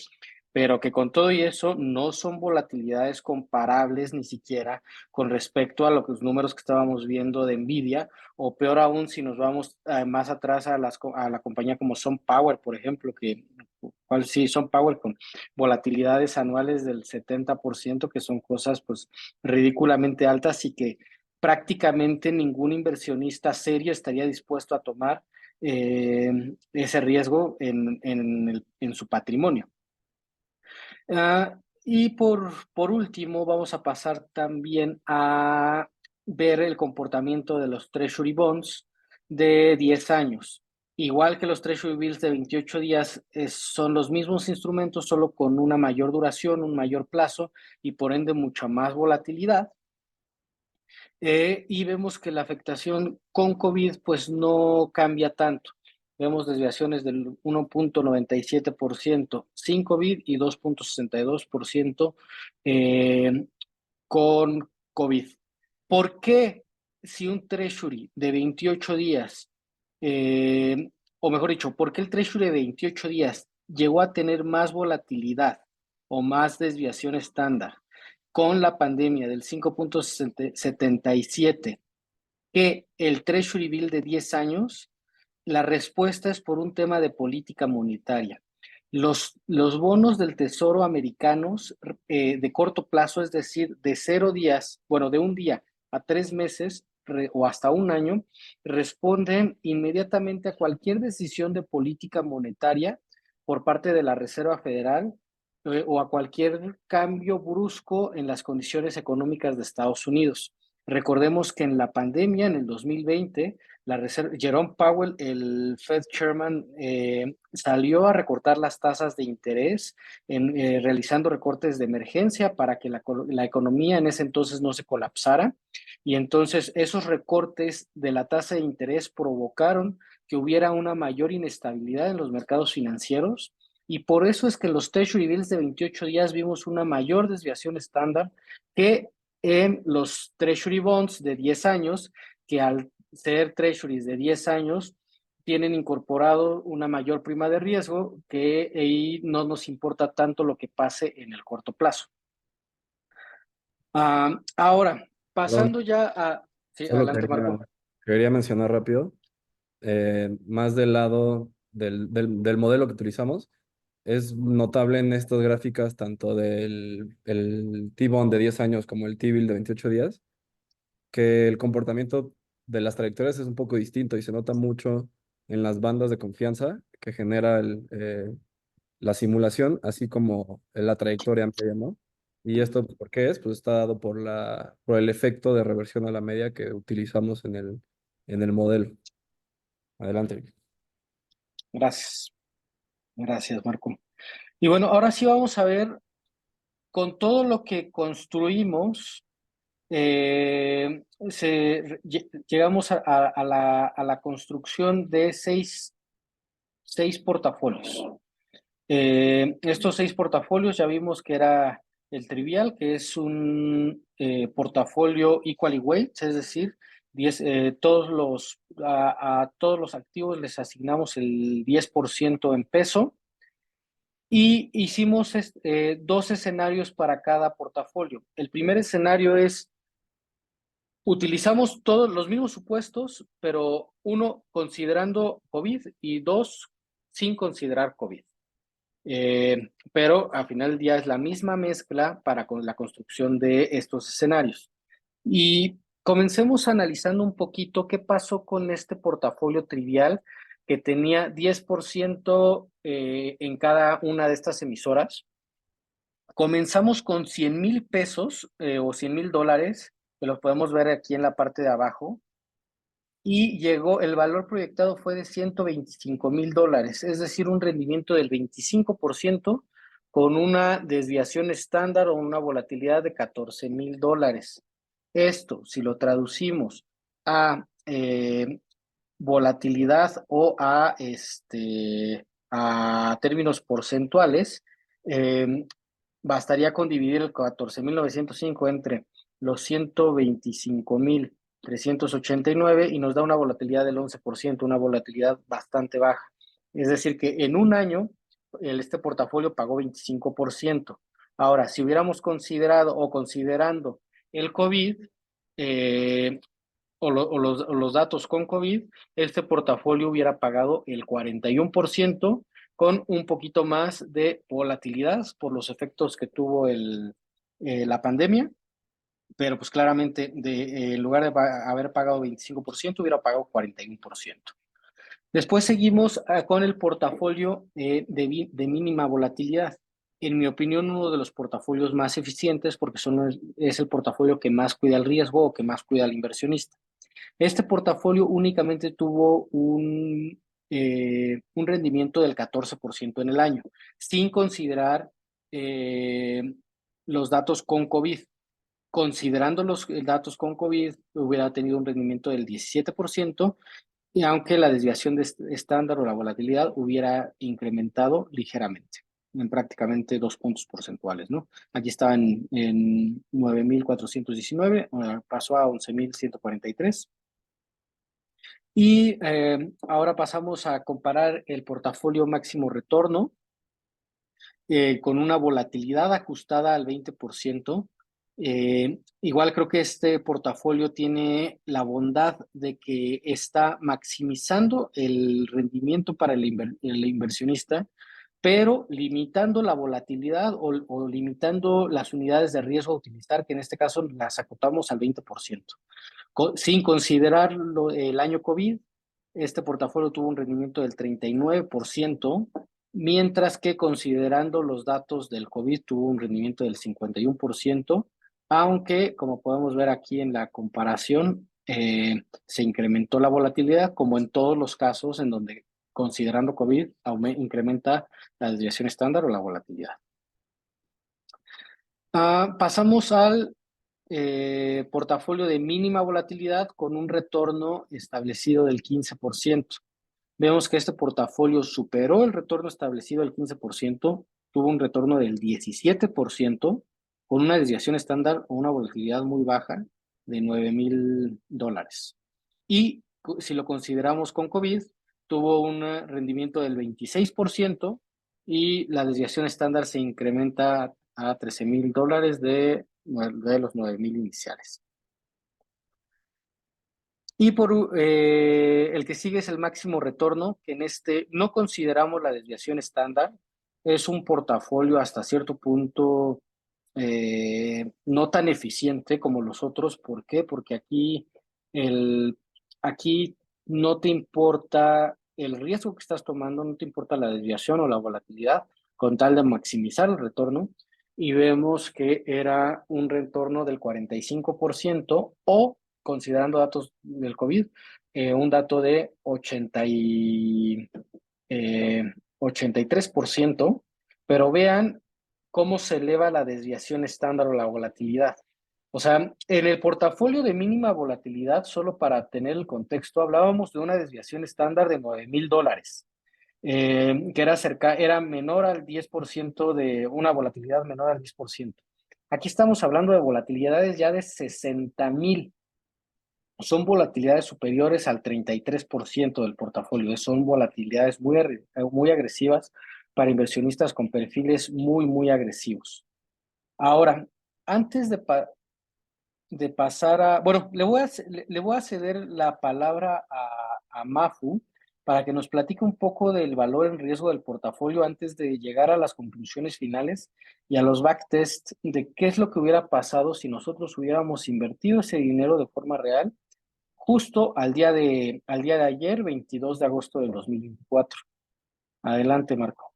pero que con todo y eso no son volatilidades comparables ni siquiera con respecto a los números que estábamos viendo de Nvidia, o peor aún si nos vamos más atrás a la compañía como SunPower, por ejemplo, sí, SunPower con volatilidades anuales del 70%, que son cosas pues ridículamente altas y que prácticamente ningún inversionista serio estaría dispuesto a tomar ese riesgo en su patrimonio. Y por último, vamos a pasar también a ver el comportamiento de los Treasury Bonds de 10 años. Igual que los Treasury Bills de 28 días, son los mismos instrumentos, solo con una mayor duración, un mayor plazo y por ende mucha más volatilidad. Y vemos que la afectación con COVID pues no cambia tanto. Vemos desviaciones del 1.97% sin COVID y 2.62% con COVID. ¿Por qué si un Treasury de 28 días, o mejor dicho, por qué el Treasury de 28 días llegó a tener más volatilidad o más desviación estándar con la pandemia del 5.77 que el Treasury Bill de 10 años, la respuesta es por un tema de política monetaria. Los bonos del Tesoro americanos de corto plazo, es decir, de 0 días, bueno, de un día a 3 meses o hasta un año, responden inmediatamente a cualquier decisión de política monetaria por parte de la Reserva Federal o a cualquier cambio brusco en las condiciones económicas de Estados Unidos. Recordemos que en la pandemia, en el 2020, Jerome Powell, el Fed Chairman, salió a recortar las tasas de interés, realizando recortes de emergencia para que la economía en ese entonces no se colapsara. Y entonces esos recortes de la tasa de interés provocaron que hubiera una mayor inestabilidad en los mercados financieros. Y por eso es que en los Treasury Bills de 28 días vimos una mayor desviación estándar que en los Treasury Bonds de 10 años, que al ser Treasuries de 10 años tienen incorporado una mayor prima de riesgo que ahí no nos importa tanto lo que pase en el corto plazo. Ahora, Perdón, pasando ya a... Sí, solo adelante, Marco. quería mencionar rápido, más del lado del modelo que utilizamos. Es notable en estas gráficas tanto del el T-Bond de 10 años como el T-Bill de 28 días, que el comportamiento de las trayectorias es un poco distinto y se nota mucho en las bandas de confianza que genera la simulación, así como en la trayectoria media, ¿no? Y esto, ¿por qué es? Pues está dado por el efecto de reversión a la media que utilizamos en el modelo. Adelante. Gracias. Gracias, Marco. Y bueno, ahora sí vamos a ver con todo lo que construimos, llegamos a la construcción de seis portafolios. Estos 6 portafolios ya vimos que era el trivial, que es un portafolio equally weight, es decir, a todos los activos les asignamos el 10% en peso y hicimos 2 escenarios para cada portafolio. El primer escenario es, utilizamos todos los mismos supuestos, pero uno considerando COVID y 2 sin considerar COVID. Pero al final del día es la misma mezcla para la construcción de estos escenarios. Y comencemos analizando un poquito qué pasó con este portafolio trivial que tenía 10% en cada una de estas emisoras. Comenzamos con 100,000 pesos o 100,000 dólares, que los podemos ver aquí en la parte de abajo, y el valor proyectado fue de 125,000 dólares, es decir, un rendimiento del 25% con una desviación estándar o una volatilidad de 14,000 dólares. Esto, si lo traducimos a volatilidad o a términos porcentuales, bastaría con dividir el 14,905 entre los 125,389 y nos da una volatilidad del 11%, una volatilidad bastante baja. Es decir, que en un año este portafolio pagó 25%. Ahora, si hubiéramos considerado o considerando el COVID o los datos con COVID, este portafolio hubiera pagado el 41% con un poquito más de volatilidad por los efectos que tuvo la pandemia, pero pues claramente en lugar de haber pagado 25%, hubiera pagado 41%. Después seguimos con el portafolio de mínima volatilidad. En mi opinión, uno de los portafolios más eficientes porque es el portafolio que más cuida el riesgo o que más cuida al inversionista. Este portafolio únicamente tuvo un rendimiento del 14% en el año, sin considerar los datos con COVID. Considerando los datos con COVID, hubiera tenido un rendimiento del 17%, y aunque la desviación estándar o la volatilidad hubiera incrementado ligeramente, en prácticamente 2 puntos porcentuales, ¿no? Aquí estaba en 9,419, pasó a 11,143. Y ahora pasamos a comparar el portafolio máximo retorno con una volatilidad ajustada al 20%, Igual creo que este portafolio tiene la bondad de que está maximizando el rendimiento para el inversionista, pero limitando la volatilidad o limitando las unidades de riesgo a utilizar, que en este caso las acotamos al 20%. Sin considerar el año COVID, este portafolio tuvo un rendimiento del 39%, mientras que considerando los datos del COVID tuvo un rendimiento del 51%, aunque como podemos ver aquí en la comparación, se incrementó la volatilidad, como en todos los casos en donde considerando COVID incrementa la desviación estándar o la volatilidad. Pasamos al portafolio de mínima volatilidad con un retorno establecido del 15%. Vemos que este portafolio superó el retorno establecido del 15%, tuvo un retorno del 17%, con una desviación estándar o una volatilidad muy baja de $9,000. Y si lo consideramos con COVID, tuvo un rendimiento del 26% y la desviación estándar se incrementa a $13,000 de los 9,000 iniciales. Y el que sigue es el máximo retorno, que en este no consideramos la desviación estándar. Es un portafolio hasta cierto punto no tan eficiente como los otros. ¿Por qué? Porque aquí no te importa el riesgo que estás tomando, no te importa la desviación o la volatilidad, con tal de maximizar el retorno. Y vemos que era un retorno del 45% o, considerando datos del COVID, un dato de 83%, pero vean cómo se eleva la desviación estándar o la volatilidad. O sea, en el portafolio de mínima volatilidad, solo para tener el contexto, hablábamos de una desviación estándar de $9,000, que era menor al 10%, de una volatilidad menor al 10%. Aquí estamos hablando de volatilidades ya de 60,000. Son volatilidades superiores al 33% del portafolio. Son volatilidades muy agresivas para inversionistas con perfiles muy, muy agresivos. Ahora, antes de pasar a... Bueno, le voy a ceder la palabra a Mafu para que nos platique un poco del valor en riesgo del portafolio antes de llegar a las conclusiones finales y a los backtests de qué es lo que hubiera pasado si nosotros hubiéramos invertido ese dinero de forma real justo al día de ayer, 22 de agosto del 2024. Adelante, Marco.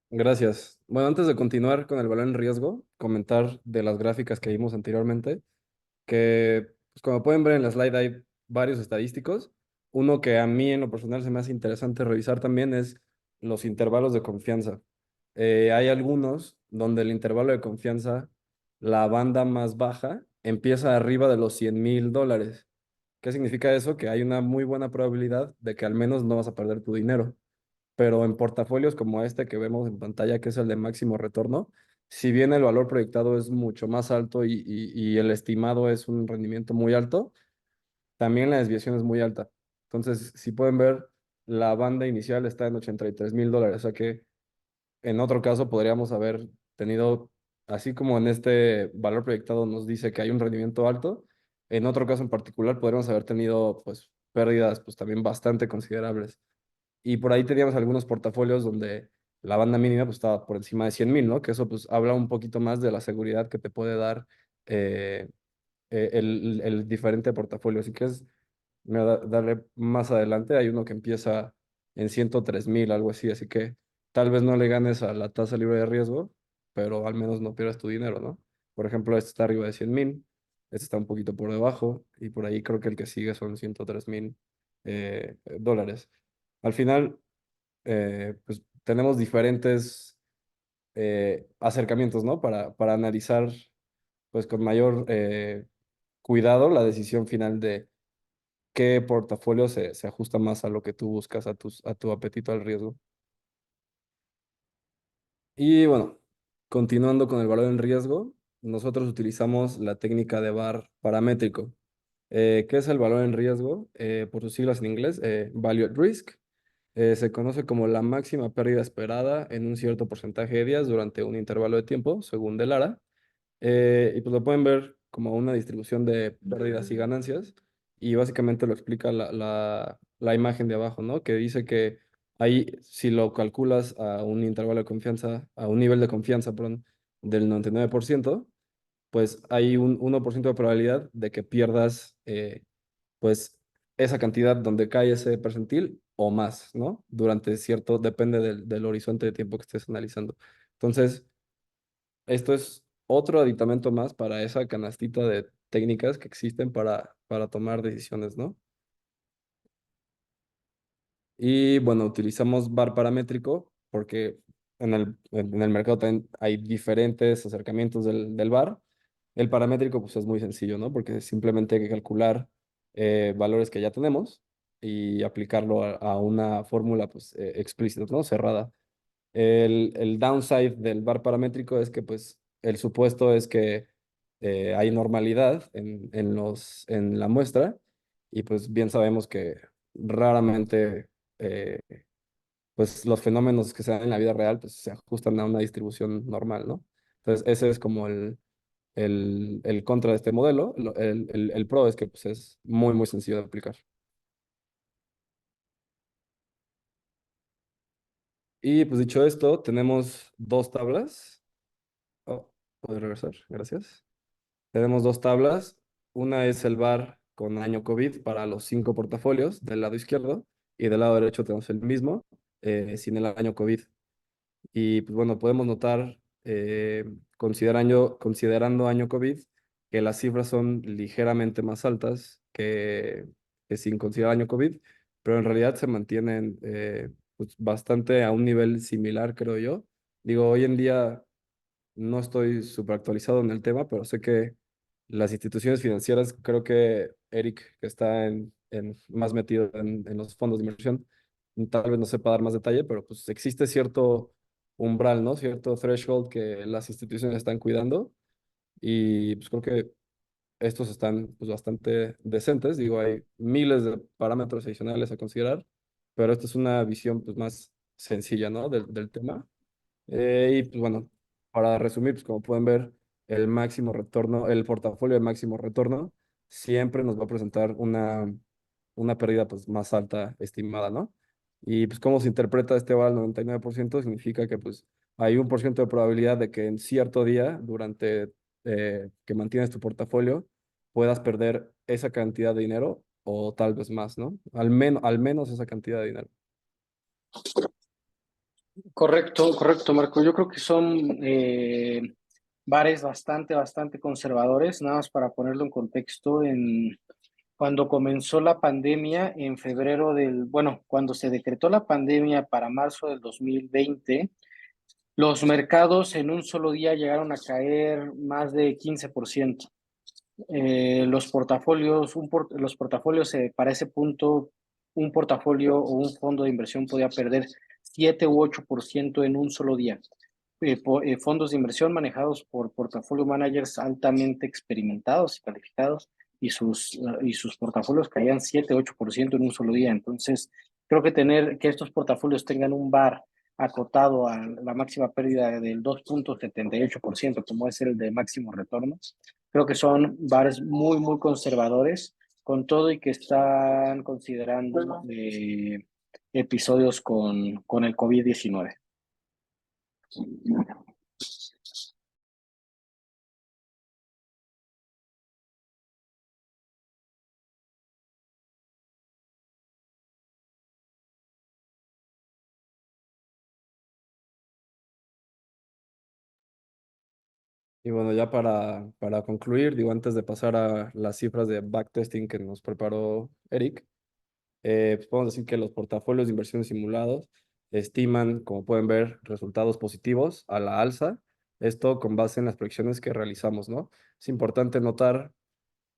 Gracias. Bueno, antes de continuar con el valor en riesgo, comentar de las gráficas que vimos anteriormente, que pues, como pueden ver en la slide hay varios estadísticos. Uno que a mí en lo personal se me hace interesante revisar también es los intervalos de confianza. Hay algunos donde el intervalo de confianza, la banda más baja, empieza arriba de los $100,000. ¿Qué significa eso? Que hay una muy buena probabilidad de que al menos no vas a perder tu dinero. Pero en portafolios como este que vemos en pantalla, que es el de máximo retorno, si bien el valor proyectado es mucho más alto y el estimado es un rendimiento muy alto, también la desviación es muy alta. Entonces, si pueden ver, la banda inicial está en $83,000, o sea que en otro caso podríamos haber tenido, así como en este valor proyectado nos dice que hay un rendimiento alto, en otro caso en particular podríamos haber tenido pues pérdidas pues también bastante considerables. Y por ahí teníamos algunos portafolios donde la banda mínima pues estaba por encima de 100,000, ¿no? Que eso pues habla un poquito más de la seguridad que te puede dar eh, el diferente portafolio. Si quieres darle más adelante, hay uno que empieza en 103,000, algo así, así que tal vez no le ganes a la tasa libre de riesgo, pero al menos no pierdas tu dinero, ¿no? Por ejemplo, este está arriba de 100,000, este está un poquito por debajo, y por ahí creo que el que sigue son 103,000 dólares. Al final, pues tenemos diferentes acercamientos, ¿no? Para analizar, pues con mayor cuidado la decisión final de qué portafolio se ajusta más a lo que tú buscas, a tu apetito al riesgo. Y bueno, continuando con el valor en riesgo, nosotros utilizamos la técnica de VaR paramétrico. ¿Qué es el valor en riesgo? Por sus siglas en inglés, Value at Risk. Se conoce como la máxima pérdida esperada en un cierto porcentaje de días durante un intervalo de tiempo, según Delara. Y pues lo pueden ver como una distribución de pérdidas y ganancias. Y básicamente lo explica la imagen de abajo, ¿no? Que dice que ahí, si lo calculas a un intervalo de confianza, a un nivel de confianza, perdón, del 99%, pues hay un 1% de probabilidad de que pierdas, pues, esa cantidad donde cae ese percentil o más, ¿no? Durante cierto, depende del horizonte de tiempo que estés analizando. Entonces, esto es otro aditamento más para esa canastita de técnicas que existen para tomar decisiones, ¿no? Y bueno, utilizamos VAR paramétrico porque en el mercado también hay diferentes acercamientos del VAR. El paramétrico pues es muy sencillo, ¿no? Porque simplemente hay que calcular valores que ya tenemos y aplicarlo a una fórmula pues explícita, ¿no? Cerrada. El downside del VAR paramétrico es que pues el supuesto es que hay normalidad en la muestra y pues bien sabemos que raramente eh, pues los fenómenos que se dan en la vida real pues se ajustan a una distribución normal, ¿no? Entonces ese es como el contra de este modelo. El pro es que pues es muy muy sencillo de aplicar. Y pues dicho esto, tenemos dos tablas. Oh, ¿puedo regresar? Gracias. Tenemos dos tablas. Una es el VAR con año COVID para los 5 portafolios del lado izquierdo y del lado derecho tenemos el mismo sin el año COVID. Y pues bueno, podemos notar, considerando año COVID, que las cifras son ligeramente más altas que sin considerar año COVID, pero en realidad se mantienen pues, bastante a un nivel similar, creo yo. Digo, hoy en día no estoy súper actualizado en el tema, pero sé que las instituciones financieras, creo que Eric, que está más metido en los fondos de inversión, tal vez no sepa dar más detalle, pero pues existe cierto umbral, ¿no? Cierto threshold que las instituciones están cuidando y pues creo que estos están pues bastante decentes. Digo, hay miles de parámetros adicionales a considerar, pero esta es una visión pues más sencilla, ¿no? Del tema. Y pues bueno, para resumir, pues como pueden ver, el máximo retorno, el portafolio de máximo retorno siempre nos va a presentar una pérdida pues más alta estimada, ¿no? Y pues cómo se interpreta este VAL 99% significa que pues hay 1% de probabilidad de que en cierto día, durante que mantienes tu portafolio, puedas perder esa cantidad de dinero o tal vez más, ¿no? Al menos esa cantidad de dinero. Correcto, correcto, Marco. Yo creo que son bares bastante conservadores, nada más para ponerlo en contexto. Cuando comenzó la pandemia, en febrero bueno, cuando se decretó la pandemia para marzo del 2020, los mercados en un solo día llegaron a caer más de 15%. Los portafolios, para ese punto, un portafolio o un fondo de inversión podía perder 7 u 8% en un solo día. Fondos de inversión manejados por portafolio managers altamente experimentados y calificados y sus portafolios caían 7-8% en un solo día. Entonces, creo que estos portafolios tengan un VAR acotado a la máxima pérdida del 2,78%, como es el de máximo retorno, creo que son VARs muy conservadores, con todo y que están considerando episodios con el COVID-19. Y bueno, ya para concluir, digo, antes de pasar a las cifras de backtesting que nos preparó Eric, pues podemos decir que los portafolios de inversión simulados estiman, como pueden ver, resultados positivos a la alza, esto con base en las proyecciones que realizamos, ¿no? Es importante notar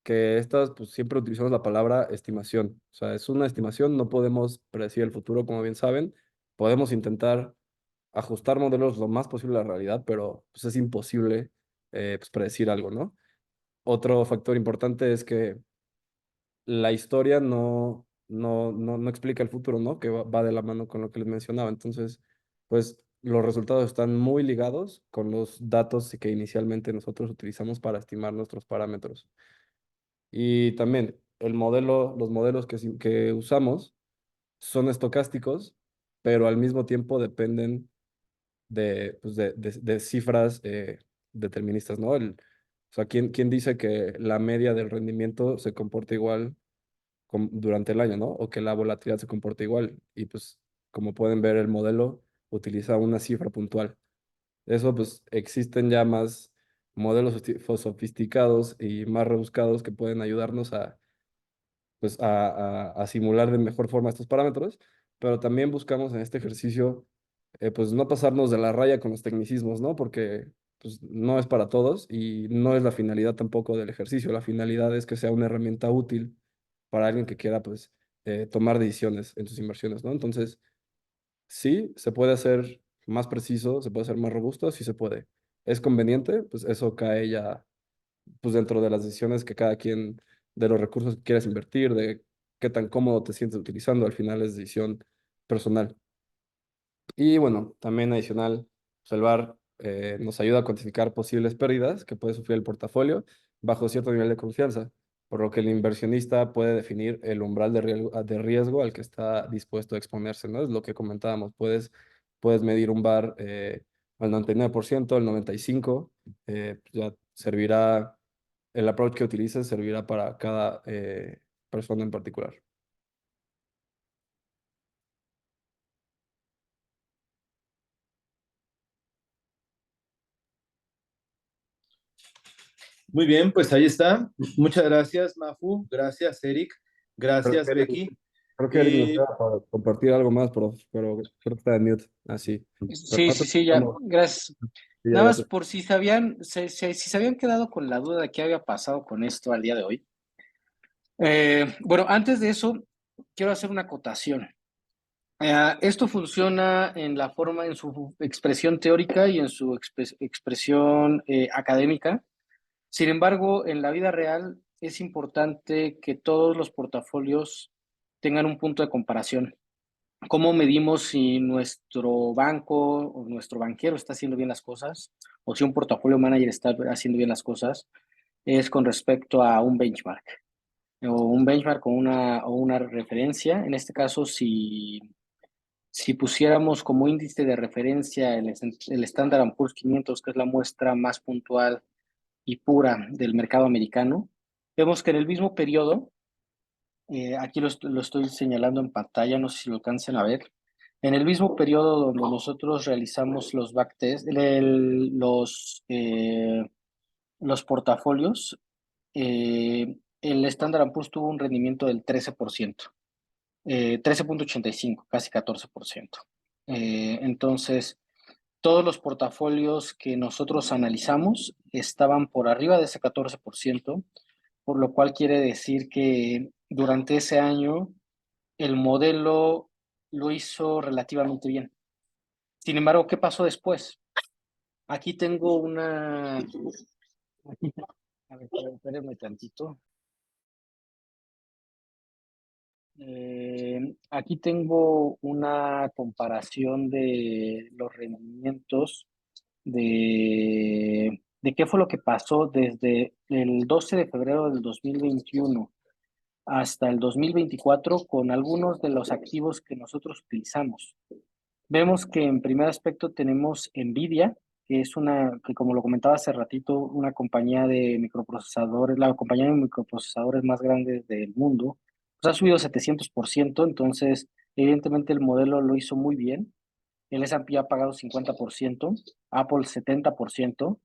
que estas, pues siempre utilizamos la palabra estimación, o sea, es una estimación, no podemos predecir el futuro, como bien saben, podemos intentar ajustar modelos lo más posible a la realidad, pero pues, es imposible pues, predecir algo, ¿no? Otro factor importante es que la historia no explica el futuro, ¿no? Que va de la mano con lo que les mencionaba. Entonces, pues los resultados están muy ligados con los datos que inicialmente nosotros utilizamos para estimar nuestros parámetros. Y también los modelos que usamos son estocásticos, pero al mismo tiempo dependen pues de cifras deterministas, ¿no? O sea, ¿quién dice que la media del rendimiento se comporta igual durante el año, ¿no? O que la volatilidad se comporta igual. Y pues, como pueden ver, el modelo utiliza una cifra puntual. Eso, pues, existen ya más modelos sofisticados y más rebuscados que pueden ayudarnos pues, a simular de mejor forma estos parámetros, pero también buscamos en este ejercicio, pues, no pasarnos de la raya con los tecnicismos, ¿no? Porque pues, no es para todos y no es la finalidad tampoco del ejercicio. La finalidad es que sea una herramienta útil para alguien que quiera, pues, tomar decisiones en sus inversiones, ¿no? Entonces, sí, se puede hacer más preciso, se puede hacer más robusto, sí se puede. ¿Es conveniente? Pues eso cae ya pues dentro de las decisiones que cada quien, de los recursos que quieres invertir, de qué tan cómodo te sientes utilizando, al final es decisión personal. Y bueno, también adicional, pues el VAR nos ayuda a cuantificar posibles pérdidas que puede sufrir el portafolio bajo cierto nivel de confianza, por lo que el inversionista puede definir el umbral de riesgo al que está dispuesto a exponerse, ¿no? Es lo que comentábamos, puedes medir un VAR al 99%, al 95%, pues ya servirá, el approach que utilices servirá para cada persona en particular. Muy bien, pues ahí está. Muchas gracias, Mafu. Gracias, Eric. Creo Gracias, que Eric, Becky. creo que Eric nos Eh, queda para compartir algo más, pero creo que está en mute. Así. Pero Sí, sí, nosotros sí, ya, estamos- gracias. sí, Nada más ya por si sabían, si se habían quedado con la duda de qué había pasado con esto al día de hoy. Bueno, antes de eso, quiero hacer una acotación. Esto funciona en la forma, en su expresión teórica y en su expresión académica. Sin embargo, en la vida real es importante que todos los portafolios tengan un punto de comparación. ¿Cómo medimos si nuestro banco o nuestro banquero está haciendo bien las cosas o si un portafolio manager está haciendo bien las cosas? Es con respecto a un benchmark o un benchmark o una referencia. En este caso, si pusiéramos como índice de referencia el Standard & Poor's 500, que es la muestra más puntual y pura del mercado americano, vemos que en el mismo periodo, aquí lo estoy señalando en pantalla, no sé si lo alcancen a ver, en el mismo periodo donde nosotros realizamos los backtests, los portafolios, el Standard Poor's tuvo un rendimiento del 13%, 13,85, casi 14%. Entonces, todos los portafolios que nosotros analizamos estaban por arriba de ese 14%, por lo cual quiere decir que durante ese año el modelo lo hizo relativamente bien. Sin embargo, ¿qué pasó después? Aquí tengo una... A ver, espérenme tantito. Aquí tengo una comparación de los rendimientos de qué fue lo que pasó desde el 12 de febrero del 2021 hasta el 2024 con algunos de los activos que nosotros utilizamos. Vemos que en primer aspecto tenemos Nvidia, que es que como lo comentaba hace ratito, una compañía de microprocesadores, la compañía de microprocesadores más grande del mundo, pues ha subido 700%, entonces evidentemente el modelo lo hizo muy bien. El S&P ha pagado 50%, Apple 70%,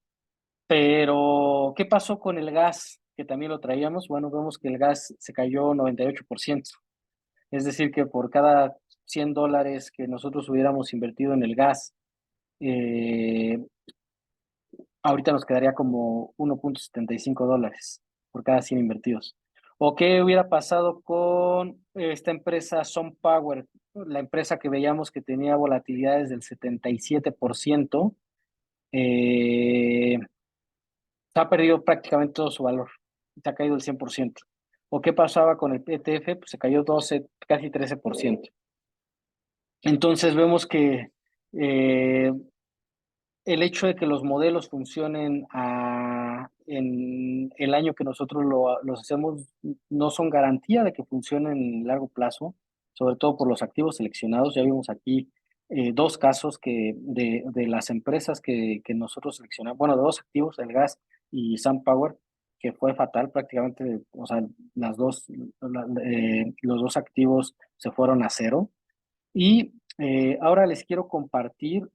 pero ¿qué pasó con el gas? Que también lo traíamos. Bueno, vemos que el gas se cayó 98%. Es decir, que por cada $100 que nosotros hubiéramos invertido en el gas, eh, ahorita nos quedaría como $1.75 por cada 100 invertidos. ¿O qué hubiera pasado con esta empresa SunPower, la empresa que veíamos que tenía volatilidades del 77%? Se ha perdido prácticamente todo su valor, se ha caído el 100%. ¿O qué pasaba con el ETF? Pues se cayó 12, casi 13%. Entonces vemos que Eh, el hecho de que los modelos funcionen en el año que nosotros los hacemos no son garantía de que funcionen en largo plazo, sobre todo por los activos seleccionados. Ya vimos aquí dos casos de las empresas que nosotros seleccionamos, bueno, de dos activos, el gas y SunPower, que fue fatal prácticamente, o sea, los dos activos se fueron a cero. Y ahora les quiero compartir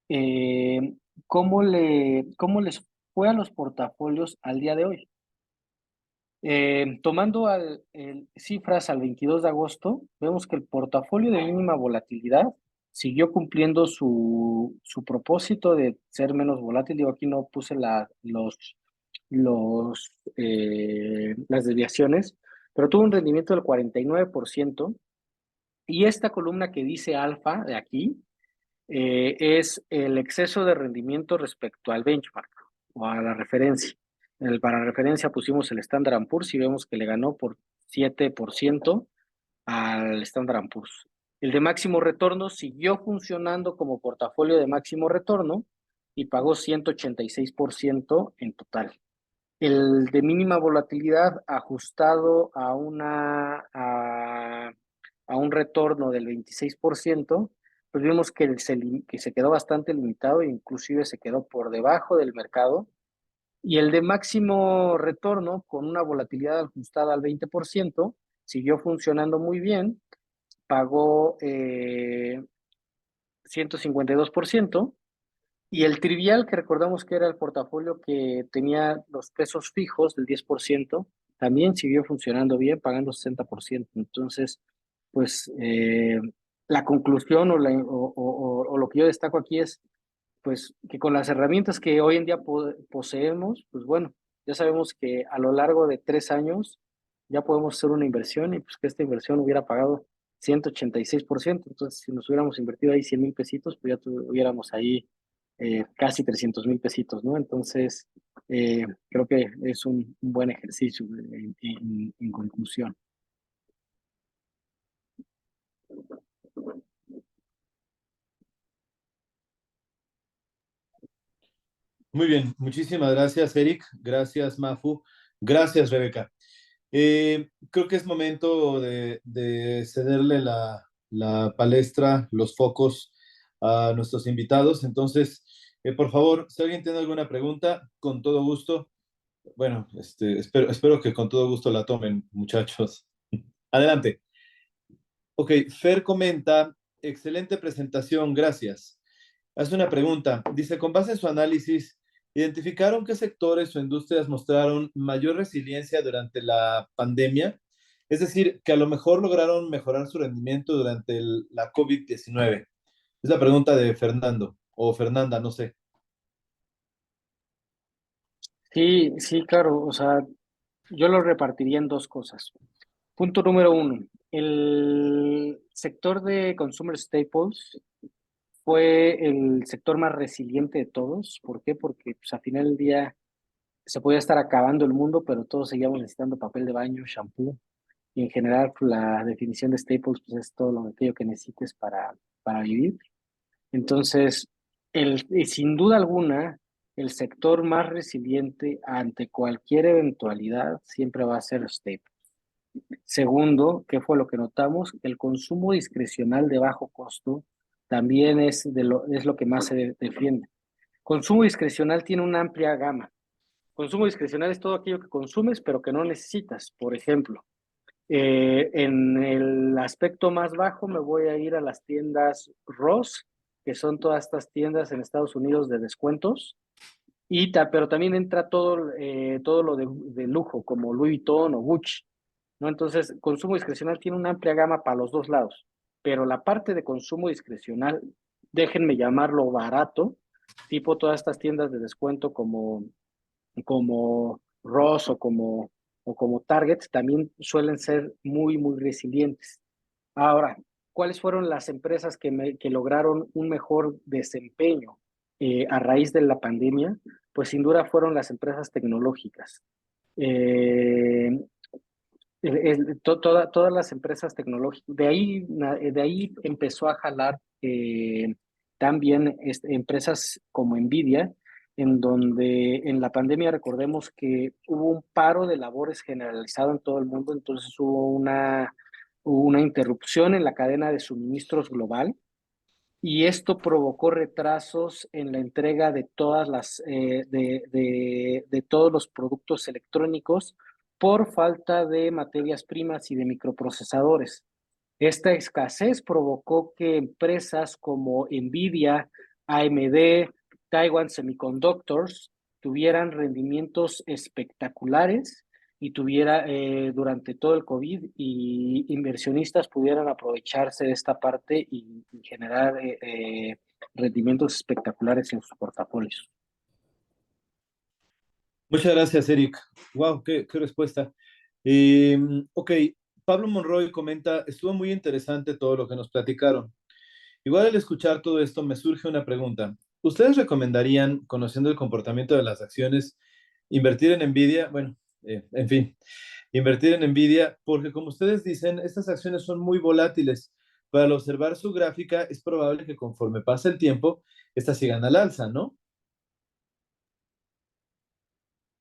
eh, cómo les fue a los portafolios al día de hoy. Tomando cifras al 22 de agosto, vemos que el portafolio de mínima volatilidad siguió cumpliendo su propósito de ser menos volátil. Digo, aquí no puse las desviaciones, pero tuvo un rendimiento del 49%. Y esta columna que dice alfa de aquí es el exceso de rendimiento respecto al benchmark o a la referencia. Para referencia pusimos el Standard Poor's y vemos que le ganó por 7% al Standard Poor's. El de máximo retorno siguió funcionando como portafolio de máximo retorno y pagó 186% en total. El de mínima volatilidad ajustado a un retorno del 26%, pues vimos que se quedó bastante limitado e inclusive se quedó por debajo del mercado. Y el de máximo retorno, con una volatilidad ajustada al 20%, siguió funcionando muy bien, pagó 152%. Y el trivial, que recordamos que era el portafolio que tenía los pesos fijos del 10%, también siguió funcionando bien, pagando 60%. Entonces, pues la conclusión o lo que yo destaco aquí es, pues, que con las herramientas que hoy en día poseemos, pues bueno, ya sabemos que a lo largo de 3 años ya podemos hacer una inversión y pues que esta inversión hubiera pagado 186%. Entonces, si nos hubiéramos invertido ahí 100,000 pesitos, pues ya tuviéramos ahí casi 300,000 pesitos, ¿no? Entonces, creo que es un buen ejercicio en conclusión. Muy bien, muchísimas gracias, Eric. Gracias, Mafu. Gracias, Rebeca. Creo que es momento de cederle la palestra, los focos a nuestros invitados. Entonces, por favor, si alguien tiene alguna pregunta, con todo gusto. Bueno, espero que con todo gusto la tomen, muchachos. Adelante. Ok, Fer comenta, excelente presentación, gracias. Hace una pregunta. Dice, con base en su análisis, ¿identificaron qué sectores o industrias mostraron mayor resiliencia durante la pandemia? Es decir, que a lo mejor lograron mejorar su rendimiento durante la COVID-19. Es la pregunta de Fernando o Fernanda, no sé. Sí, sí, claro. O sea, yo lo repartiría en dos cosas. Punto número uno, el sector de consumer staples fue el sector más resiliente de todos. ¿Por qué? Porque pues, al final del día se podía estar acabando el mundo, pero todos seguíamos necesitando papel de baño, shampoo. Y en general, pues, la definición de staples pues, es todo aquello que necesites para vivir. Entonces, sin duda alguna, el sector más resiliente ante cualquier eventualidad siempre va a ser staples. Segundo, ¿qué fue lo que notamos? El consumo discrecional de bajo costo también es lo que más se defiende. Consumo discrecional tiene una amplia gama. Consumo discrecional es todo aquello que consumes pero que no necesitas. Por ejemplo, en el aspecto más bajo me voy a ir a las tiendas Ross, que son todas estas tiendas en Estados Unidos de descuentos, pero también entra todo lo de lujo, como Louis Vuitton o Gucci, ¿no? Entonces, consumo discrecional tiene una amplia gama para los dos lados, pero la parte de consumo discrecional, déjenme llamarlo barato, tipo todas estas tiendas de descuento como Ross o como Target, también suelen ser muy, muy resilientes. Ahora, ¿cuáles fueron las empresas que lograron un mejor desempeño a raíz de la pandemia? Pues sin duda fueron las empresas tecnológicas. Eh, todas las empresas tecnológicas, de ahí empezó a jalar también empresas como Nvidia, en donde en la pandemia recordemos que hubo un paro de labores generalizado en todo el mundo, entonces hubo una interrupción en la cadena de suministros global y esto provocó retrasos en la entrega de de todos los productos electrónicos por falta de materias primas y de microprocesadores. Esta escasez provocó que empresas como Nvidia, AMD, Taiwan Semiconductors tuvieran rendimientos espectaculares y tuviera durante todo el COVID y inversionistas pudieran aprovecharse de esta parte y generar rendimientos espectaculares en sus portafolios. Muchas gracias, Eric. Wow, qué respuesta. Ok, Pablo Monroy comenta, estuvo muy interesante todo lo que nos platicaron. Igual al escuchar todo esto me surge una pregunta. ¿Ustedes recomendarían, conociendo el comportamiento de las acciones, invertir en Nvidia? Bueno, en fin, invertir en Nvidia, porque como ustedes dicen, estas acciones son muy volátiles. Para observar su gráfica, es probable que conforme pase el tiempo, estas sigan al alza, ¿no?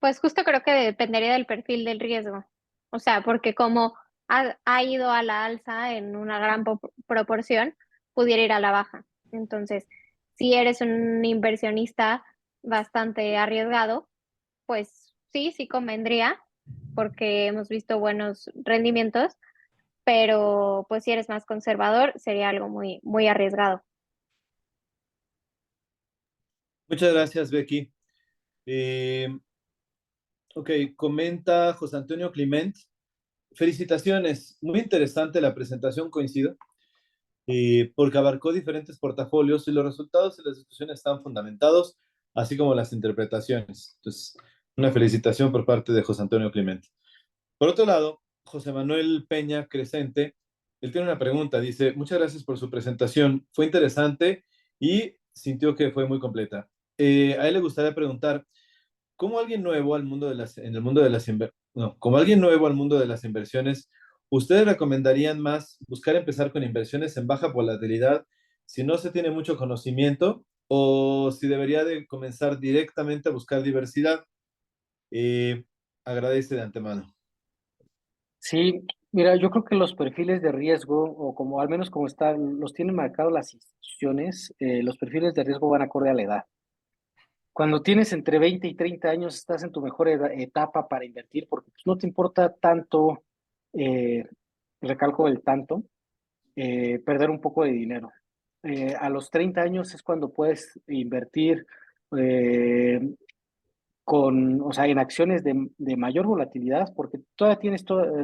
Pues justo creo que dependería del perfil del riesgo. O sea, porque como ha ido a la alza en una gran proporción, pudiera ir a la baja. Entonces, si eres un inversionista bastante arriesgado, pues sí, sí convendría, porque hemos visto buenos rendimientos, pero pues si eres más conservador, sería algo muy, muy arriesgado. Muchas gracias, Becky. Eh, ok, comenta José Antonio Clement. Felicitaciones, muy interesante la presentación, coincido, porque abarcó diferentes portafolios y los resultados y las discusiones están fundamentados, así como las interpretaciones. Entonces, una felicitación por parte de José Antonio Clement. Por otro lado, José Manuel Peña Crescente, él tiene una pregunta, dice, muchas gracias por su presentación, fue interesante y sintió que fue muy completa. A él le gustaría preguntar, como alguien nuevo al mundo de en el mundo de no, como alguien nuevo al mundo de las inversiones, ¿ustedes recomendarían más buscar empezar con inversiones en baja volatilidad si no se tiene mucho conocimiento o si debería de comenzar directamente a buscar diversidad? Eh, Agradece de antemano. Sí, mira, yo creo que los perfiles de riesgo, o como al menos como están, los tienen marcados las instituciones, los perfiles de riesgo van acorde a la edad. Cuando tienes entre 20 y 30 años, estás en tu mejor etapa para invertir porque pues, no te importa tanto, eh, recalco el tanto, perder un poco de dinero. A los 30 años es cuando puedes invertir eh, o sea, en acciones de mayor volatilidad, porque todavía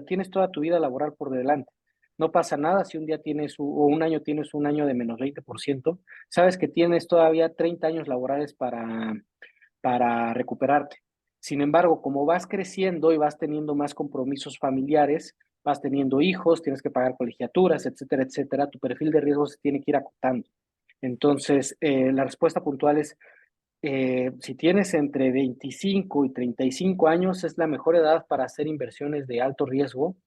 tienes toda tu vida laboral por delante. No pasa nada si un día o un año tienes un año de menos 20%, sabes que tienes todavía 30 años laborales para recuperarte. Sin embargo, como vas creciendo y vas teniendo más compromisos familiares, vas teniendo hijos, tienes que pagar colegiaturas, etcétera, etcétera, tu perfil de riesgo se tiene que ir acotando. Entonces, la respuesta puntual es, si tienes entre 25 y 35 años, es la mejor edad para hacer inversiones de alto riesgo,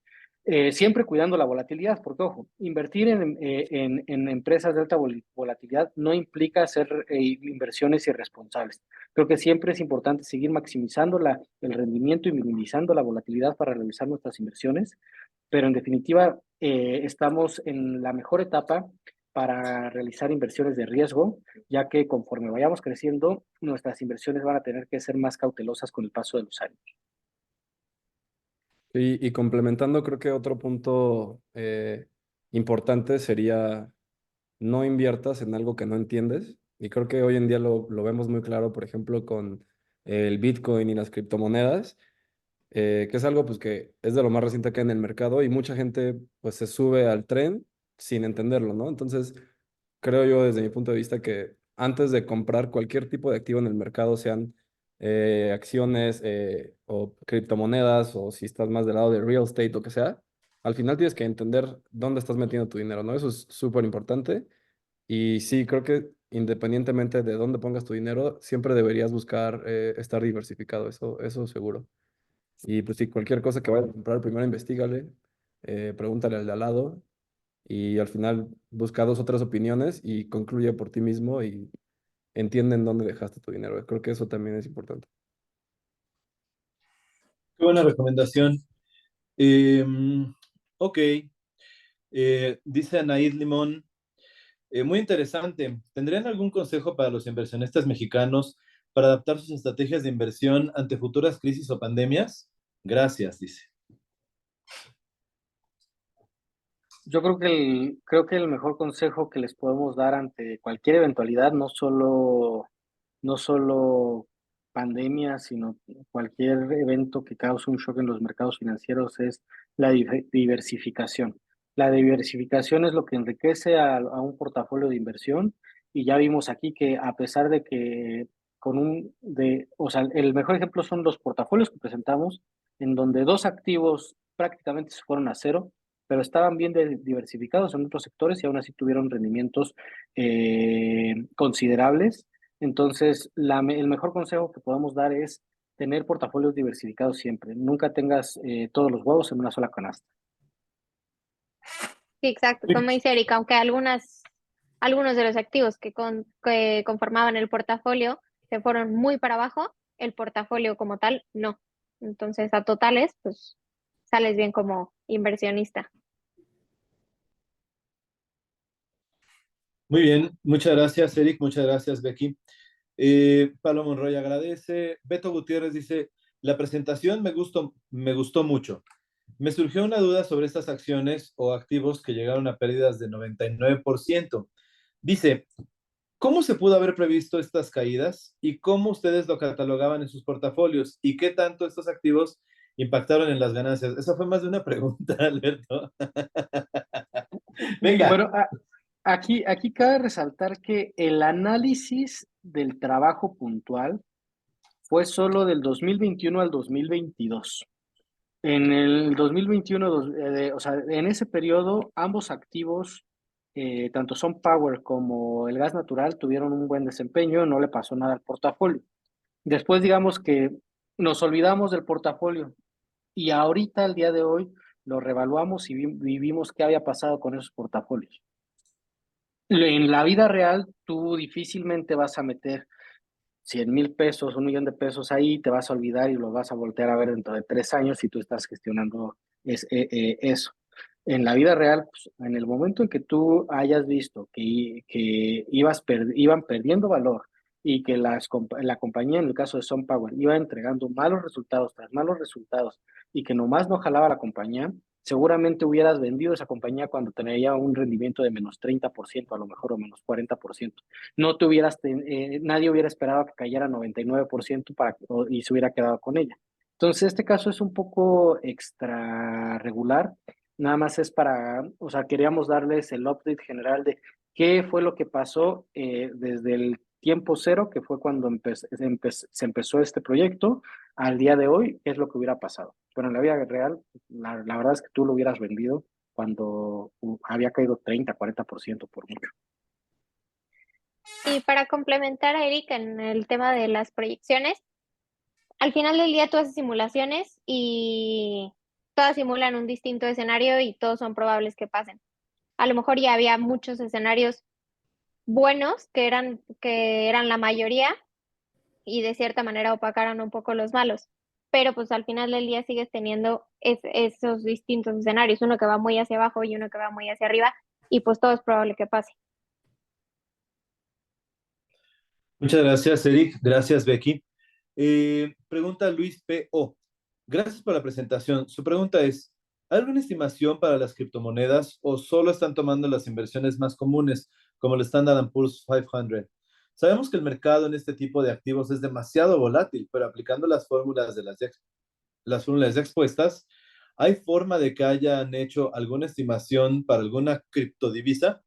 siempre cuidando la volatilidad, porque ojo, invertir en empresas de alta volatilidad no implica hacer inversiones irresponsables. Creo que siempre es importante seguir maximizando el rendimiento y minimizando la volatilidad para realizar nuestras inversiones, pero en definitiva estamos en la mejor etapa para realizar inversiones de riesgo, ya que conforme vayamos creciendo, nuestras inversiones van a tener que ser más cautelosas con el paso de los años. Y complementando, creo que otro punto importante sería no inviertas en algo que no entiendes. Y creo que hoy en día lo vemos muy claro, por ejemplo, con el Bitcoin y las criptomonedas, que es algo pues, que es de lo más reciente que hay en el mercado y mucha gente pues, se sube al tren sin entenderlo, ¿no? Entonces, creo yo desde mi punto de vista que antes de comprar cualquier tipo de activo en el mercado, sean acciones o criptomonedas o si estás más del lado de real estate o que sea, al final tienes que entender dónde estás metiendo tu dinero, ¿no? Eso es súper importante. Y sí, creo que independientemente de dónde pongas tu dinero, siempre deberías buscar estar diversificado, eso seguro. Y pues sí, cualquier cosa que vayas a comprar, primero investigale, pregúntale al de al lado y al final busca dos o tres opiniones y concluye por ti mismo y entiende en dónde dejaste tu dinero. Creo que eso también es importante. Qué buena recomendación. Ok, dice Anaid Limón, muy interesante. ¿Tendrían algún consejo para los inversionistas mexicanos para adaptar sus estrategias de inversión ante futuras crisis o pandemias? Gracias, dice. Yo creo que el mejor consejo que les podemos dar ante cualquier eventualidad, no solo pandemia, sino cualquier evento que cause un shock en los mercados financieros, es la diversificación. La diversificación es lo que enriquece a un portafolio de inversión, y ya vimos aquí que a pesar de que o sea, el mejor ejemplo son los portafolios que presentamos, en donde dos activos prácticamente se fueron a cero, pero estaban bien diversificados en otros sectores y aún así tuvieron rendimientos considerables. Entonces, el mejor consejo que podemos dar es tener portafolios diversificados siempre. Nunca tengas todos los huevos en una sola canasta. Sí, exacto. Como dice Erika, aunque algunos de los activos que conformaban el portafolio se fueron muy para abajo, el portafolio como tal no. Entonces, a totales, pues sales bien como inversionista. Muy bien, muchas gracias, Eric, muchas gracias, Becky. Pablo Monroy agradece. Beto Gutiérrez dice, la presentación me gustó mucho. Me surgió una duda sobre estas acciones o activos que llegaron a pérdidas de 99%. Dice, ¿cómo se pudo haber previsto estas caídas y cómo ustedes lo catalogaban en sus portafolios y qué tanto estos activos impactaron en las ganancias? Esa fue más de una pregunta, Alberto. Venga. Bueno, aquí cabe resaltar que el análisis del trabajo puntual fue solo del 2021 al 2022. En el 2021, o sea, en ese periodo, ambos activos, tanto SunPower como el gas natural, tuvieron un buen desempeño, no le pasó nada al portafolio. Después, digamos que nos olvidamos del portafolio, y ahorita, al día de hoy, lo revaluamos y vivimos qué había pasado con esos portafolios. En la vida real, tú difícilmente vas a meter 100,000 pesos, 1,000,000 de pesos ahí, te vas a olvidar y lo vas a voltear a ver dentro de 3 años si tú estás gestionando eso. En la vida real, pues, en el momento en que tú hayas visto que iban perdiendo valor, y que la compañía, en el caso de SunPower, iba entregando malos resultados tras malos resultados, y que nomás no jalaba la compañía, seguramente hubieras vendido esa compañía cuando tenía un rendimiento de menos 30%, a lo mejor, o menos 40%. Nadie hubiera esperado que cayera 99% y se hubiera quedado con ella. Entonces, este caso es un poco extra regular. Nada más es o sea, queríamos darles el update general de qué fue lo que pasó desde el tiempo cero, que fue cuando se empezó este proyecto, al día de hoy, qué es lo que hubiera pasado. Pero en la vida real, la verdad es que tú lo hubieras vendido cuando había caído 30, 40% por mucho. Y para complementar a Erika en el tema de las proyecciones, al final del día tú haces simulaciones y todas simulan un distinto escenario y todos son probables que pasen. A lo mejor ya había muchos escenarios buenos que eran la mayoría y de cierta manera opacaron un poco los malos. Pero pues al final del día sigues teniendo esos distintos escenarios, uno que va muy hacia abajo y uno que va muy hacia arriba, y pues todo es probable que pase. Muchas gracias, Eric. Gracias, Becky. Pregunta Luis P.O. Gracias por la presentación. Su pregunta es, ¿hay alguna estimación para las criptomonedas o solo están tomando las inversiones más comunes, como el Standard Poor's 500? Sabemos que el mercado en este tipo de activos es demasiado volátil, pero aplicando las fórmulas ya expuestas, ¿hay forma de que hayan hecho alguna estimación para alguna criptodivisa?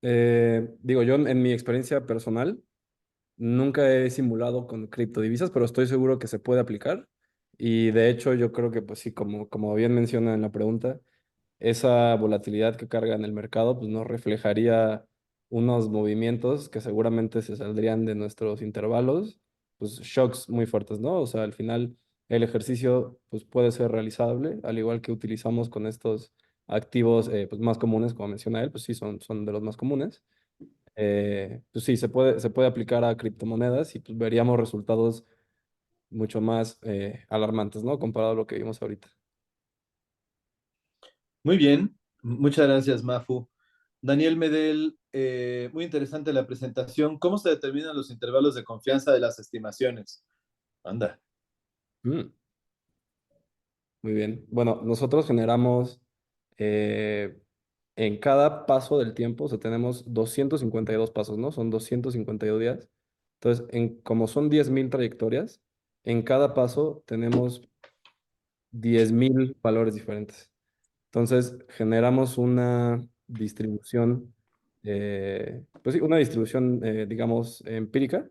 Digo, yo en mi experiencia personal nunca he simulado con criptodivisas, pero estoy seguro que se puede aplicar. Y de hecho, yo creo que, pues sí, como bien menciona en la pregunta, esa volatilidad que carga en el mercado, pues nos reflejaría unos movimientos que seguramente se saldrían de nuestros intervalos, pues shocks muy fuertes, ¿no? O sea, al final el ejercicio pues puede ser realizable, al igual que utilizamos con estos activos pues más comunes, como menciona él, pues sí, son de los más comunes. Pues sí, se puede aplicar a criptomonedas y pues veríamos resultados mucho más alarmantes, ¿no? Comparado a lo que vimos ahorita. Muy bien, muchas gracias, Mafu. Daniel Medel, muy interesante la presentación. ¿Cómo se determinan los intervalos de confianza de las estimaciones? Anda. Mm, muy bien. Bueno, nosotros generamos eh, en cada paso del tiempo, o sea, tenemos 252 pasos, ¿no? Son 252 días. Entonces, como son 10,000 trayectorias, en cada paso tenemos 10,000 valores diferentes. Entonces, generamos una distribución, pues sí, una distribución, digamos, empírica,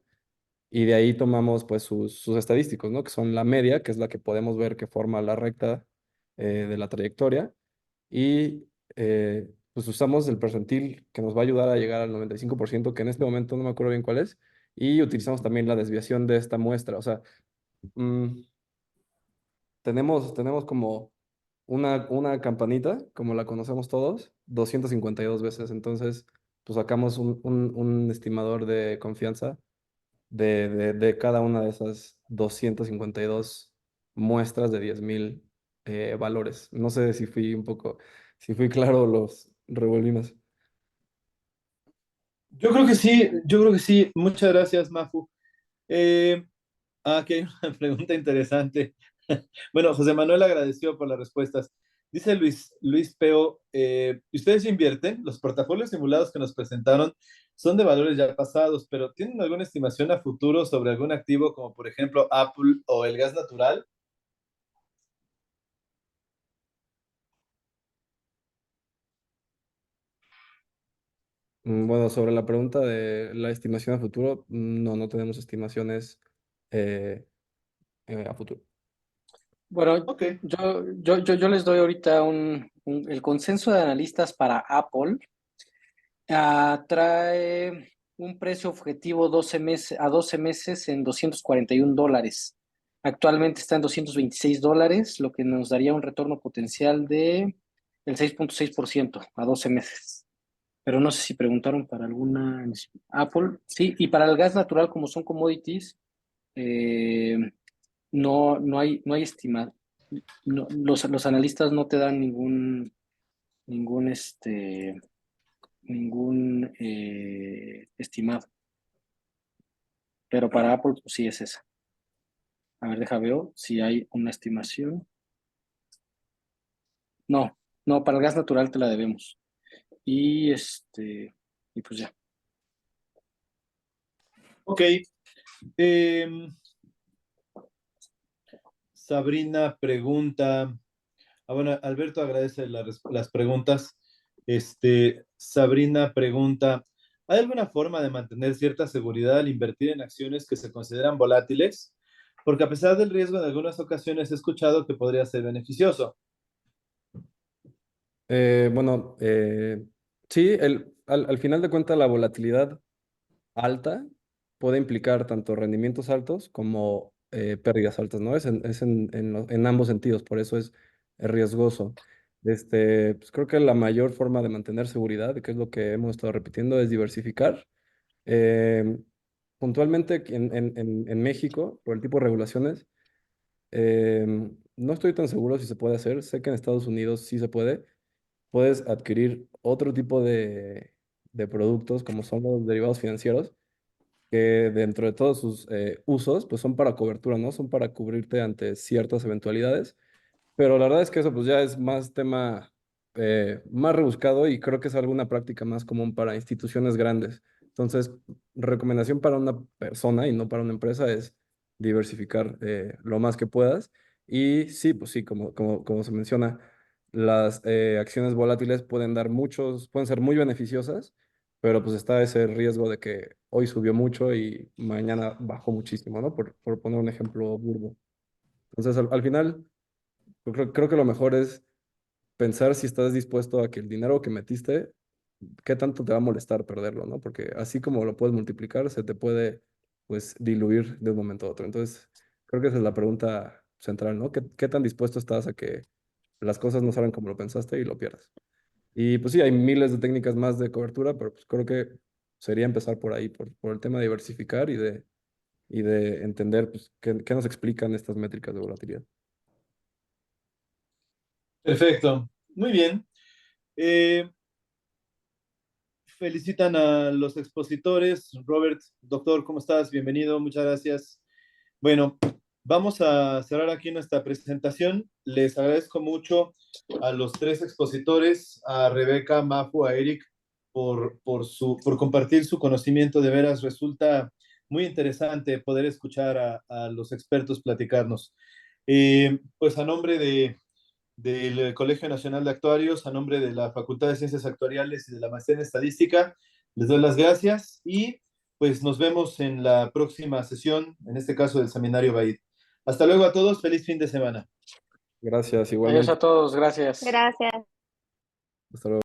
y de ahí tomamos, pues, sus estadísticos, ¿no? Que son la media, que es la que podemos ver que forma la recta de la trayectoria, y pues usamos el percentil que nos va a ayudar a llegar al 95%, que en este momento no me acuerdo bien cuál es, y utilizamos también la desviación de esta muestra. O sea, mm, tenemos como una campanita, como la conocemos todos, 252 veces. Entonces, pues sacamos un estimador de confianza de cada una de esas 252 muestras de 10,000 valores. No sé si fui claro, los revolví más. Yo creo que sí, yo creo que sí. Muchas gracias, Mafu. Eh, aquí hay una pregunta interesante. Bueno, José Manuel agradeció por las respuestas. Dice Luis Peo, ¿ustedes invierten? Los portafolios simulados que nos presentaron son de valores ya pasados, pero ¿tienen alguna estimación a futuro sobre algún activo como por ejemplo Apple o el gas natural? Bueno, sobre la pregunta de la estimación a futuro, no tenemos estimaciones eh, a futuro. Bueno, Ok. yo les doy ahorita el consenso de analistas para Apple. Trae un precio objetivo 12 meses en $241. Actualmente está en $226, lo que nos daría un retorno potencial de el 6.6% a 12 meses. Pero no sé si preguntaron para alguna Apple. Sí, y para el gas natural, como son commodities, eh, no hay estima. No, los analistas no te dan ningún estimado. Pero para Apple, pues sí es esa. A ver, deja veo si hay una estimación. No, no, para el gas natural te la debemos. Y pues ya. Ok. em, Sabrina pregunta, bueno, Alberto agradece las preguntas. Sabrina pregunta, ¿hay alguna forma de mantener cierta seguridad al invertir en acciones que se consideran volátiles? Porque a pesar del riesgo, en algunas ocasiones he escuchado que podría ser beneficioso. Bueno, sí, al final de cuentas la volatilidad alta puede implicar tanto rendimientos altos como pérdidas altas, ¿no? Es en ambos sentidos, por eso es riesgoso. Pues creo que la mayor forma de mantener seguridad, que es lo que hemos estado repitiendo, es diversificar. Eh, Puntualmente aquí en México, por el tipo de regulaciones, no estoy tan seguro si se puede hacer. Sé que en Estados Unidos sí se puede. Puedes adquirir otro tipo de productos como son los derivados financieros que dentro de todos sus usos, pues son para cobertura, ¿no? Son para cubrirte ante ciertas eventualidades, pero la verdad es que eso pues ya es más tema más rebuscado y creo que es alguna práctica más común para instituciones grandes. Entonces, recomendación para una persona y no para una empresa es diversificar lo más que puedas. Y sí, pues sí, como se menciona, las acciones volátiles pueden ser muy beneficiosas, pero pues está ese riesgo de que hoy subió mucho y mañana bajó muchísimo, ¿no? Por poner un ejemplo burdo. Entonces, al final, creo que lo mejor es pensar si estás dispuesto a que el dinero que metiste, qué tanto te va a molestar perderlo, ¿no? Porque así como lo puedes multiplicar, se te puede, pues, diluir de un momento a otro. Entonces, creo que esa es la pregunta central, ¿no? ¿Qué tan dispuesto estás a que las cosas no salen como lo pensaste y lo pierdes. Y pues sí, hay miles de técnicas más de cobertura, pero pues creo que sería empezar por ahí, por el tema de diversificar y de entender pues, qué nos explican estas métricas de volatilidad. Perfecto, muy bien. Eh, Felicitan a los expositores. Robert, doctor, ¿cómo estás? Bienvenido, muchas gracias. Bueno, vamos a cerrar aquí nuestra presentación. Les agradezco mucho a los tres expositores, a Rebeca, Mafu, a Eric, por compartir su conocimiento. De veras, resulta muy interesante poder escuchar a los expertos platicarnos. Pues a nombre del Colegio Nacional de Actuarios, a nombre de la Facultad de Ciencias Actuariales y de la Maestría en Estadística, les doy las gracias y pues nos vemos en la próxima sesión, en este caso del Seminario BAID. Hasta luego a todos, feliz fin de semana. Gracias, Adiós igualmente. a todos, gracias. Gracias. Hasta luego.